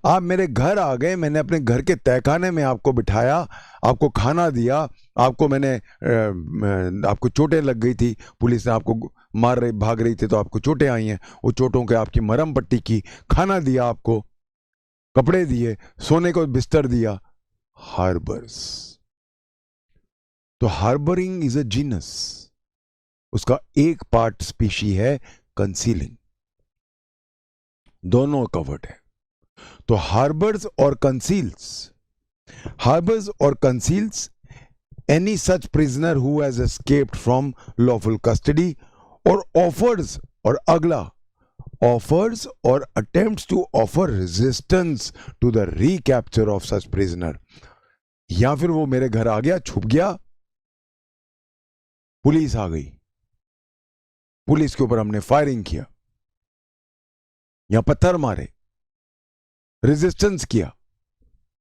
आप मेरे घर आ गए, मैंने अपने घर के तहखाने में आपको बिठाया, आपको खाना दिया, आपको मैंने आपको चोटें लग गई थी, पुलिस ने आपको मार रही भाग रही थी तो आपको चोटें आई हैं, वो चोटों के आपकी मरहम पट्टी की, खाना दिया आपको, कपड़े दिए, सोने को बिस्तर दिया। हार्बर्स, तो हार्बरिंग इज अ जीनस, उसका एक पार्ट स्पीशी है कंसीलिंग, दोनों कवर्ड है। तो हार्बर्स और conceals any such prisoner who has escaped from lawful custody or offers, और अगला offers or attempts to offer resistance to the recapture of such prisoner, या फिर वो मेरे घर आ गया, छुप गया, पुलिस आ गई, पुलिस के ऊपर हमने फायरिंग किया या पत्थर मारे, रेजिस्टेंस किया,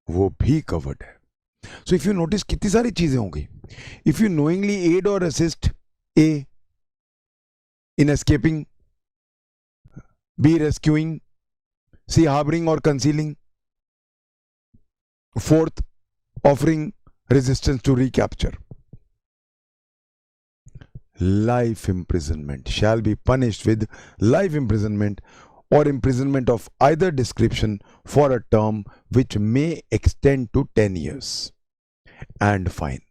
वो भी कवर्ड है. सो इफ यू नोटिस कितनी सारी चीजें होंगी. इफ यू नोइंगली एड और असिस्ट ए इन एस्केपिंग, बी रेस्क्यूइंग, सी हार्बरिंग और concealing, fourth offering resistance to recapture. Life imprisonment shall be punished with life imprisonment or imprisonment of either description for a term which may extend to 10 years and fine.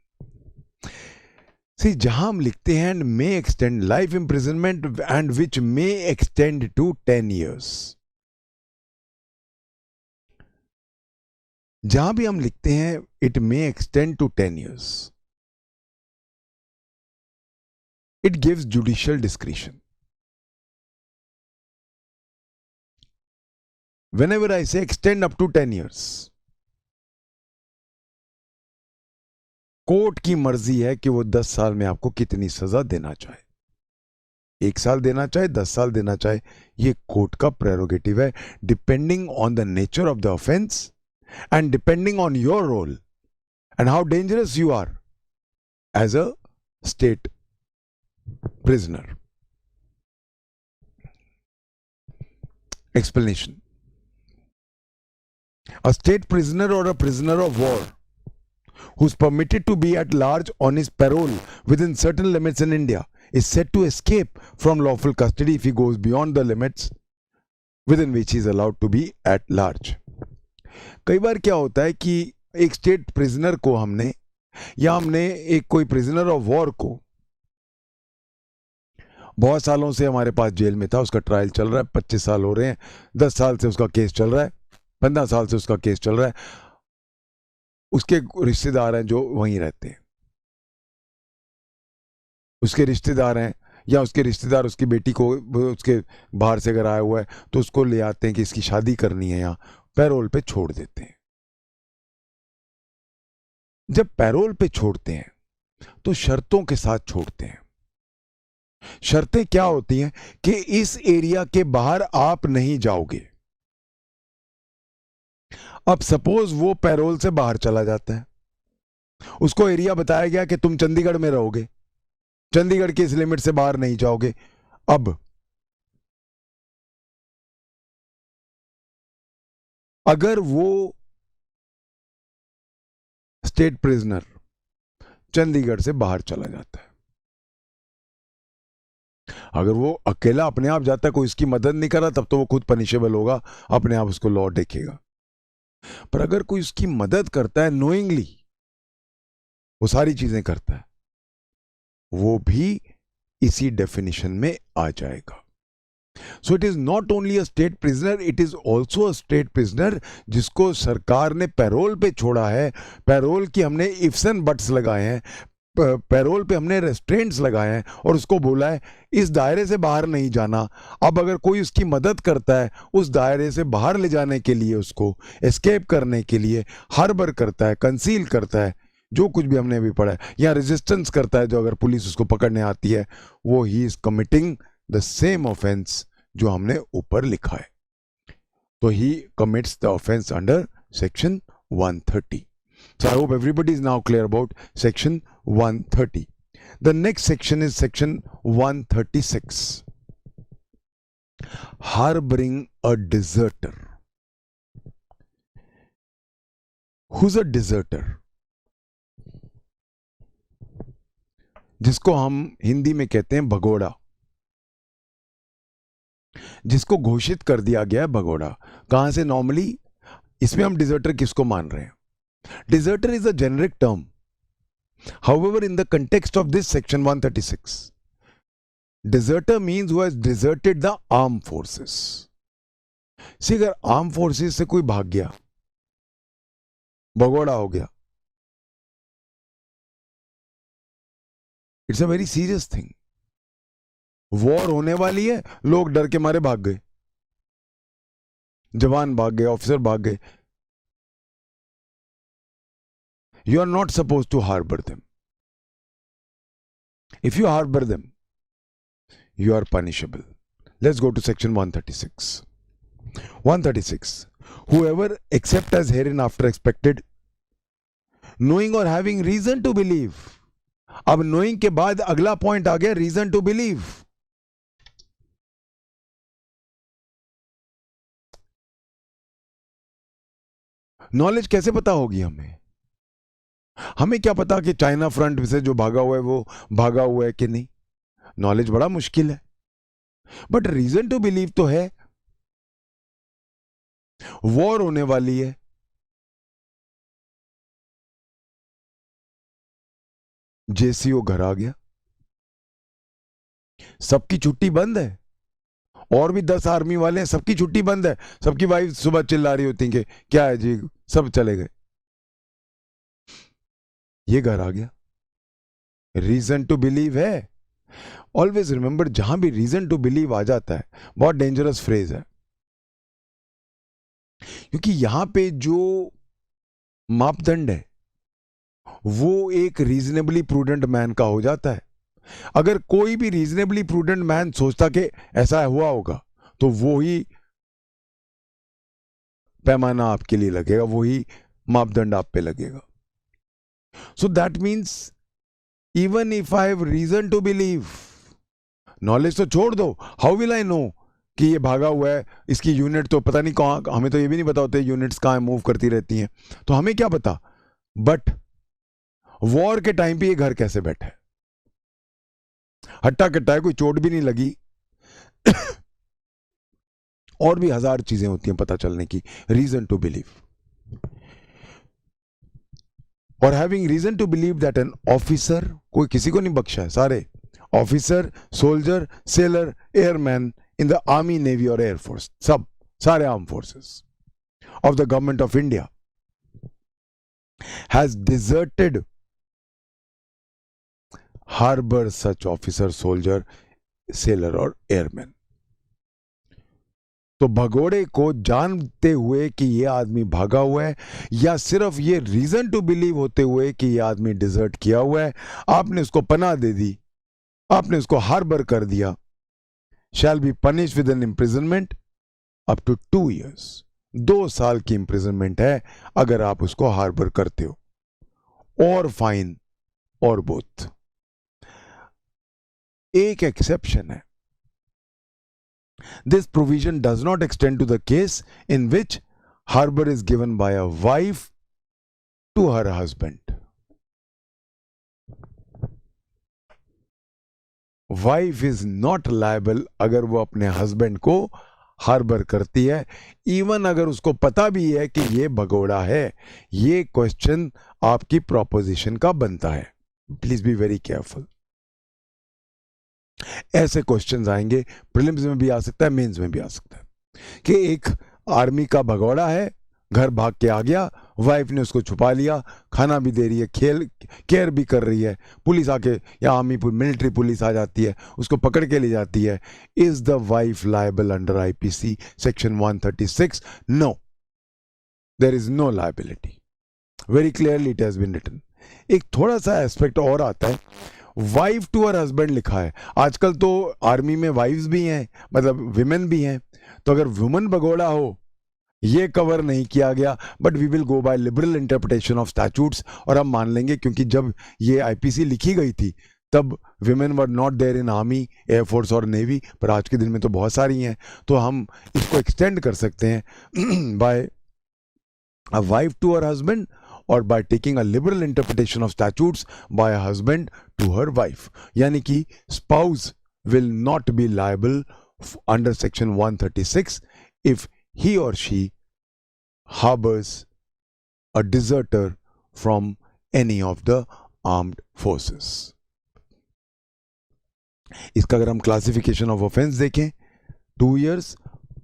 See, जहां हम लिखते हैं and may extend, life imprisonment and which may extend to 10 years. जहां भी हम लिखते हैं it may extend to 10 years, it gives judicial discretion. whenever I say extend up to 10 years, court की मर्जी है कि वो 10 साल में आपको कितनी सजा देना चाहे. 1 साल देना चाहे, 10 साल देना चाहे, ये कोर्ट का प्रेरोगेटिव है, depending on the nature of the offence and depending on your role and how dangerous you are as a state prisoner. Explanation. A state prisoner or a prisoner of war who's permitted to be at large on his parole within certain limits in India is said to escape from lawful custody if he goes beyond the limits within which he is allowed to be at large. कई बार क्या होता है कि एक state prisoner को हमने एक कोई प्रिजनर ऑफ वॉर को बहुत सालों से हमारे पास जेल में था, उसका ट्रायल चल रहा है, 25 साल हो रहे हैं, 10 साल से उसका केस चल रहा है, 15 साल से उसका केस चल रहा है. उसके रिश्तेदार हैं जो वहीं रहते हैं, उसके रिश्तेदार हैं या उसके रिश्तेदार उसकी बेटी को उसके बाहर से अगर आया हुआ है तो उसको ले आते हैं कि इसकी शादी करनी है, यहाँ पैरोल पे छोड़ देते हैं. जब पैरोल पे छोड़ते हैं तो शर्तों के साथ छोड़ते हैं. शर्तें क्या होती हैं कि इस एरिया के बाहर आप नहीं जाओगे. अब सपोज वो पैरोल से बाहर चला जाता है, उसको एरिया बताया गया कि तुम चंडीगढ़ में रहोगे, चंडीगढ़ के इस लिमिट से बाहर नहीं जाओगे. अब अगर वो स्टेट प्रिजनर चंडीगढ़ से बाहर चला जाता है, अगर वो अकेला अपने आप जाता है, कोई इसकी मदद नहीं कर रहा, तब तो वो खुद पनिशेबल होगा, अपने आप उसको लॉ देखेगा. पर अगर कोई उसकी मदद करता है, नोइंगली वो सारी चीजें करता है, वो भी इसी डेफिनेशन में आ जाएगा. So it is not only a state prisoner, it is also a state prisoner जिसको सरकार ने पैरोल पे छोड़ा है. पैरोल की हमने इफ्स एंड बट्स लगाए हैं, पैरोल पे हमने रेस्ट्रेंट्स लगाए हैं और उसको बोला है इस दायरे से बाहर नहीं जाना. अब अगर कोई उसकी मदद करता है उस दायरे से बाहर ले जाने के लिए, उसको एस्केप करने के लिए हार्बर करता है, कंसील करता है, जो कुछ भी हमने अभी पढ़ा है, या रेजिस्टेंस करता है, जो अगर पुलिस उसको पकड़ने आती है, वो ही is committing the same offence जो हमने ऊपर लिखा है. तो he commits the offence under section 130. So I hope everybody is now clear about section 130. The next section is section 136. Harboring a deserter. Who's a deserter? जिसको हम हिंदी में कहते हैं भगोड़ा, जिसको घोषित कर दिया गया है भगोड़ा. कहां से? नॉर्मली इसमें हम डिजर्टर किसको मान रहे हैं? Deserter is a generic term. However, in the context of this section 136, deserter means who has deserted the armed forces. See, अगर armed forces से कोई भाग गया, भगोड़ा हो गया, it's a very serious thing. War होने वाली है, लोग डर के मारे भाग गए, जवान भाग गए, ऑफिसर भाग गए. You are not supposed to harbor them. If you harbor them, you are punishable. Let's go to section 136. 136. Whoever except as herein after expected, knowing or having reason to believe. अब knowing के बाद अगला point आ गया reason to believe. Knowledge कैसे पता होगी हमें? हमें क्या पता कि चाइना फ्रंट से जो भागा हुआ है वो भागा हुआ है कि नहीं? नॉलेज बड़ा मुश्किल है, बट रीजन टू बिलीव तो है. वॉर होने वाली है, जेसीओ घर आ गया, सबकी छुट्टी बंद है, और भी 10 आर्मी वाले हैं, सबकी छुट्टी बंद है, सबकी वाइफ सुबह चिल्ला रही होती कि क्या है जी, सब चले गए. ये घर आ गया. रीजन टू बिलीव है. ऑलवेज रिमेंबर, जहां भी रीजन टू बिलीव आ जाता है, बहुत डेंजरस फ्रेज है, क्योंकि यहां पे जो मापदंड है वो एक रीजनेबली प्रूडेंट मैन का हो जाता है. अगर कोई भी रीजनेबली प्रूडेंट मैन सोचता कि ऐसा हुआ होगा, तो वो ही पैमाना आपके लिए लगेगा, वही मापदंड आप पे लगेगा. So that means even if I have reason to believe, knowledge तो छोड़ दो, हाउ विल आई नो कि ये भागा हुआ है, इसकी यूनिट तो पता नहीं कहां, हमें तो ये भी नहीं पता होते यूनिट्स कहां मूव करती रहती हैं, तो हमें क्या पता. बट वॉर के टाइम पे ये घर कैसे बैठा है, हट्टा कट्टा है, कोई चोट भी नहीं लगी. और भी 1000 चीजें होती हैं पता चलने की. रीजन टू बिलीव, और having reason to believe that an officer, कोई किसी को नहीं बख्शा है, सारे officer, soldier, sailor, airman in the army, navy और एयरफोर्स, सब सारे arm forces of the government of India has deserted harbour such officer, soldier, sailor और एयरमैन. तो भगोड़े को जानते हुए कि ये आदमी भागा हुआ है, या सिर्फ ये रीजन टू बिलीव होते हुए कि ये आदमी डिजर्ट किया हुआ है, आपने उसको पनाह दे दी, आपने उसको हार्बर कर दिया, shall be punish with an imprisonment up to 2 years. 2 साल की इम्प्रिजनमेंट है अगर आप उसको हार्बर करते हो, और फाइन और बोथ. एक एक्सेप्शन है. This provision does not extend to the case in which harbor is given by a wife to her husband. Wife is not liable अगर वो अपने husband को हार्बर करती है, इवन अगर उसको पता भी है कि ये भगोड़ा है. ये क्वेश्चन आपकी प्रोपोजिशन का बनता है. Please be very careful. ऐसे क्वेश्चंस आएंगे, प्रीलिम्स में भी आ सकता है, मेंस में भी आ सकता है, कि एक आर्मी का भगोड़ा है, घर भाग के आ गया, वाइफ ने उसको छुपा लिया, खाना भी दे रही है, केयर भी कर रही है, पुलिस आके या आर्मी मिलिट्री पुलिस आ जाती है, उसको पकड़ के ले जाती है. Is the wife liable under IPC section 136? No, there is no liability. Very clearly it has been written. एक थोड़ा सा एस्पेक्ट और आता है, वाइफ टू हर हस्बैंड लिखा है. आजकल तो आर्मी में वाइफ्स भी हैं, मतलब विमेन भी हैं, तो अगर वुमन भगोड़ा हो ये कवर नहीं किया गया, but we will go by liberal interpretation of statutes, और हम मान लेंगे क्योंकि जब ये आईपीसी लिखी गई थी तब women were not there in army, air force और नेवी, पर आज के दिन में तो बहुत सारी हैं, तो हम इसको एक्सटेंड कर सकते हैं by a wife to her husband, or by taking a liberal interpretation of statutes by a husband to her wife. यानी कि spouse will not be liable under section 136 if he or she harbors a deserter from any of the armed forces. इसका अगर हम classification of offence देखें, 2 years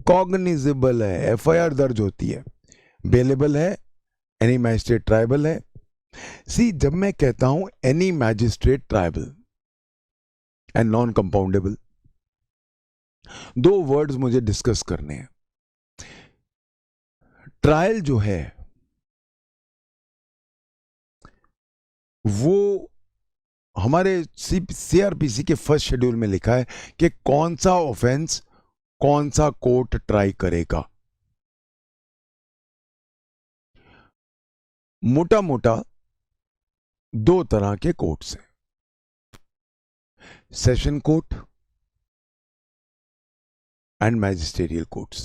cognizable है, FIR दर्ज होती है, बेलेबल है, एनी मैजिस्ट्रेट ट्राइबल है. सी, जब मैं कहता हूं any magistrate tribal and non compoundable, 2 words मुझे डिस्कस करने हैं. ट्रायल जो है वो हमारे सीआरपीसी के फर्स्ट शेड्यूल में लिखा है कि कौन सा ऑफेंस कौन सा कोर्ट ट्राई करेगा। मोटा मोटा दो तरह के कोर्ट्स हैं, session court and magisterial courts.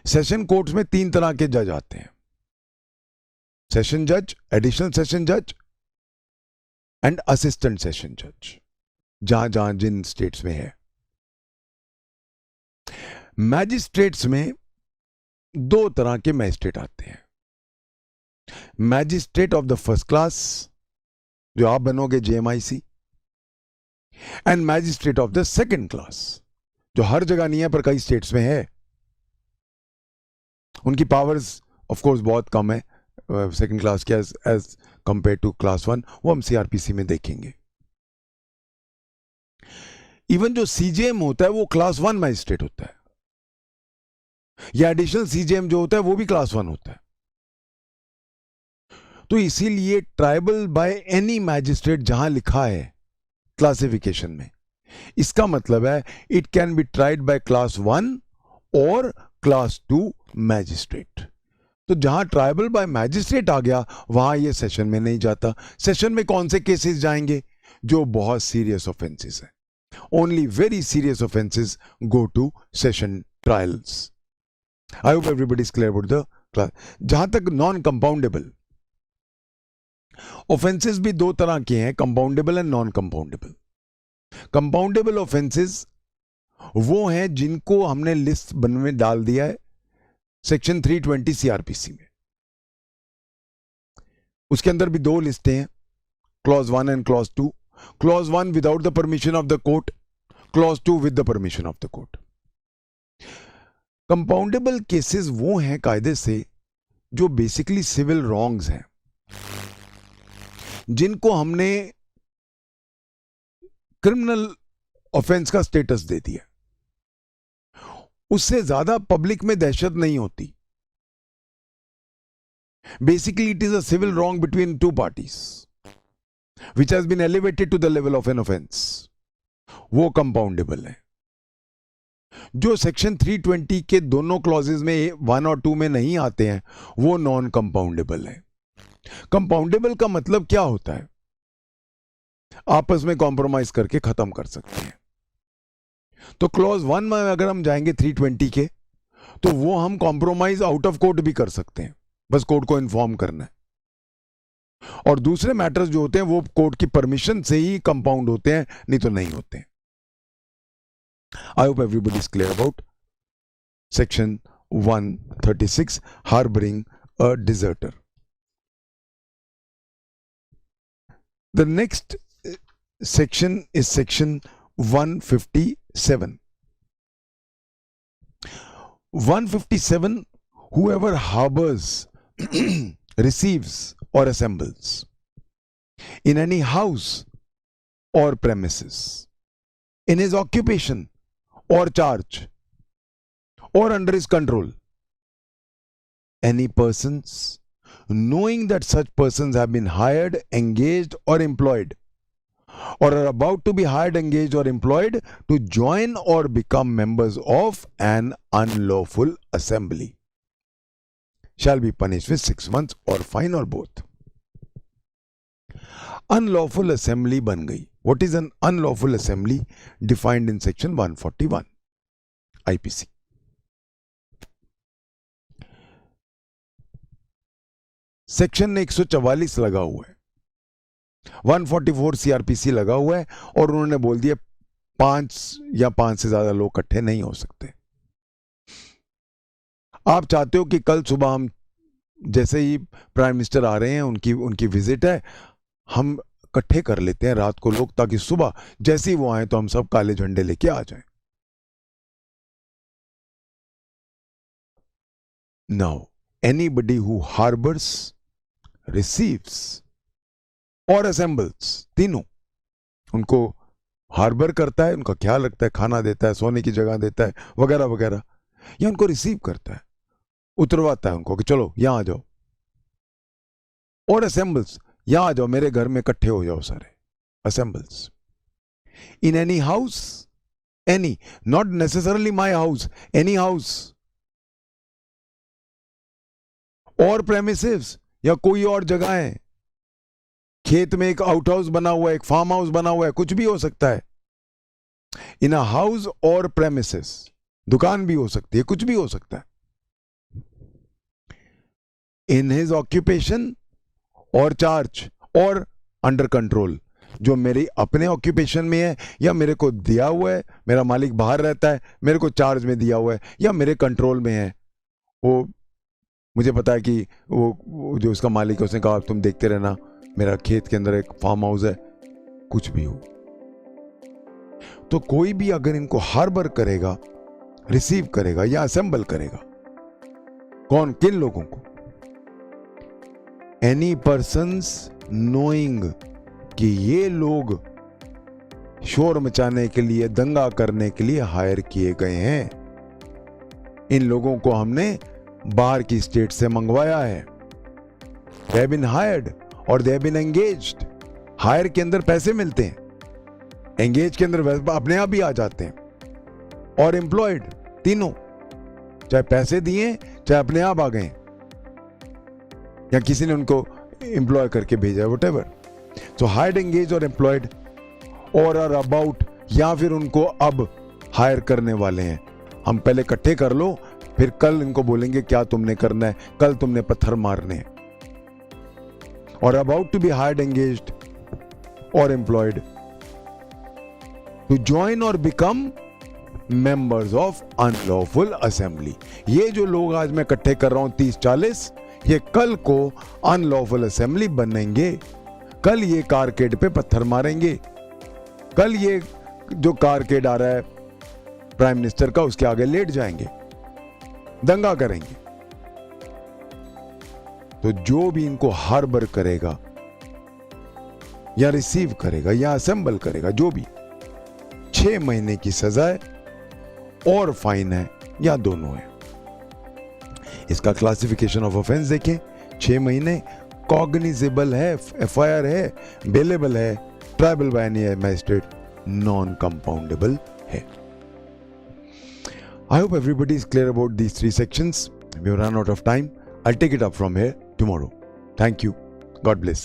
Session courts में तीन तरह के जज आते हैं, सेशन जज, एडिशनल सेशन जज एंड असिस्टेंट सेशन जज, जहां जहां जिन स्टेट्स में है। मैजिस्ट्रेट्स में दो तरह के मैजिस्ट्रेट आते हैं, magistrate of the first class जो आप बनोगे जेएमआईसी, and magistrate of the second class जो हर जगह नहीं है पर कई स्टेट्स में है। उनकी पावर्स ऑफ कोर्स बहुत कम है सेकंड क्लास के एज कंपेयर टू क्लास 1, वो हम सीआरपीसी में देखेंगे। इवन जो सीजेएम होता है वो क्लास 1 मैजिस्ट्रेट होता है, या एडिशनल सीजेएम जो होता है वो भी क्लास 1 होता है। तो इसीलिए ट्राइबल बाय एनी मैजिस्ट्रेट जहां लिखा है क्लासिफिकेशन में, इसका मतलब है it can be tried bye class 1 और क्लास 2 मैजिस्ट्रेट। तो जहां ट्राइबल बाय मैजिस्ट्रेट आ गया वहां ये सेशन में नहीं जाता। सेशन में कौन से केसेस जाएंगे? जो बहुत सीरियस ऑफेंसेस हैं, only very serious offences go to session trials. I hope everybody is clear about the class. जहां तक नॉन कंपाउंडेबल ऑफेंसेस भी दो तरह के हैं, compoundable and non compoundable. Compoundable offences वो हैं जिनको हमने लिस्ट बनने डाल दिया है सेक्शन 320 सीआरपीसी में। उसके अंदर भी दो लिस्टें हैं, clause 1 and clause 2। Clause 1 without the permission of the court, clause 2 with the permission of the court. Compoundable cases वो हैं कायदे से जो बेसिकली सिविल रॉन्ग्स हैं, जिनको हमने क्रिमिनल ऑफेंस का स्टेटस दे दिया। उससे ज्यादा पब्लिक में दहशत नहीं होती। Basically it is a civil wrong between two parties which has been elevated to the level of an offence, वो कंपाउंडेबल है। जो सेक्शन 320 के दोनों क्लॉजेज में 1 और 2 में नहीं आते हैं वो नॉन कंपाउंडेबल है। कंपाउंडेबल का मतलब क्या होता है? आपस में कॉम्प्रोमाइज करके खत्म कर सकते हैं। तो क्लॉज 1 में अगर हम जाएंगे 320 के, तो वो हम कॉम्प्रोमाइज आउट ऑफ कोर्ट भी कर सकते हैं, बस कोर्ट को इन्फॉर्म करना है। और दूसरे मैटर्स जो होते हैं वो कोर्ट की परमिशन से ही कंपाउंड होते हैं, नहीं तो नहीं होते हैं। आई hope everybody is clear about section 136, harbouring a deserter. The next section is section 157. 157, whoever harbors, receives or assembles in any house or premises, in his occupation or charge or under his control, any persons knowing that such persons have been hired, engaged or employed, or are about to be hired, engaged or employed to join or become members of an unlawful assembly, shall be punished with 6 months or fine or both. Unlawful assembly बन गई। What is an unlawful assembly? Defined in section 141 IPC. Section 144 लगा हुआ है, 144 CrPC लगा हुआ है, और उन्होंने बोल दिया 5 या 5 से ज्यादा लोग इकट्ठे नहीं हो सकते। आप चाहते हो कि कल सुबह हम, जैसे ही प्राइम मिनिस्टर आ रहे हैं, उनकी विजिट है, हम इकट्ठे कर लेते हैं रात को लोग, ताकि सुबह जैसे ही वो आए तो हम सब काले झंडे लेके आ जाएं। Now anybody who harbours, receives or assembles, तीनों, उनको हार्बर करता है, उनका ख्याल रखता है, खाना देता है, सोने की जगह देता है, वगैरह वगैरह, या उनको रिसीव करता है, उतरवाता है उनको कि चलो यहां आ जाओ, और assembles, यहां आ जाओ, मेरे घर में इकट्ठे हो जाओ सारे, assembles in any house, any, not necessarily my house, any house और प्रेमिसेस या कोई और जगह है, खेत में एक आउट हाउस बना हुआ है, एक फार्म हाउस बना हुआ है, कुछ भी हो सकता है, इन अ हाउस और प्रेमिसेस, दुकान भी हो सकती है, कुछ भी हो सकता है, इन हिज ऑक्यूपेशन और चार्ज और अंडर कंट्रोल, जो मेरी अपने ऑक्यूपेशन में है या मेरे को दिया हुआ है, मेरा मालिक बाहर रहता है, मेरे को चार्ज में दिया हुआ है या मेरे कंट्रोल में है, वो मुझे पता है कि वो जो उसका मालिक है उसने कहा तुम देखते रहना, मेरा खेत के अंदर एक फार्म हाउस है, कुछ भी हो। तो कोई भी अगर इनको हार्बर करेगा, रिसीव करेगा या असेंबल करेगा, कौन, किन लोगों को, एनी पर्सन्स नोइंग कि ये लोग शोर मचाने के लिए, दंगा करने के लिए हायर किए गए हैं, इन लोगों को हमने बाहर की स्टेट से मंगवाया है, they have been hired और they have been engaged। Hire के अंदर पैसे मिलते हैं, एंगेज के अंदर अपने आप ही आ जाते हैं, और एम्प्लॉयड, तीनों, चाहे पैसे दिए चाहे अपने आप आ गए या किसी ने उनको एम्प्लॉय करके भेजा है, व्हाटएवर। सो हायर्ड, एंगेज और एम्प्लॉयड और आर अबाउट, या फिर उनको अब हायर करने वाले हैं। हम पहले इकट्ठे कर लो, फिर कल इनको बोलेंगे क्या तुमने करना है, कल तुमने पत्थर मारने हैं। और about to be hired, engaged और एम्प्लॉयड टू ज्वाइन और become members of unlawful assembly. ये जो लोग आज मैं इकट्ठे कर रहा हूं 30-40, ये कल को अनलॉफुल असेंबली बनेंगे, कल ये कारकेड पे पत्थर मारेंगे, कल ये जो कारकेड आ रहा है प्राइम मिनिस्टर का उसके आगे लेट जाएंगे, दंगा करेंगे। तो जो भी इनको हार्बर करेगा या रिसीव करेगा या असेंबल करेगा, जो भी, 6 महीने की सजा है और फाइन है या दोनों है। इसका क्लासिफिकेशन ऑफ ऑफेंस देखें, 6 महीने कॉग्निजेबल है, एफआईआर है, बेलेबल है, tribal by any magistrate, non compoundable है। I hope everybody is clear about these 3 sections. We have run out of time. I'll take it up from here tomorrow. Thank you. God bless.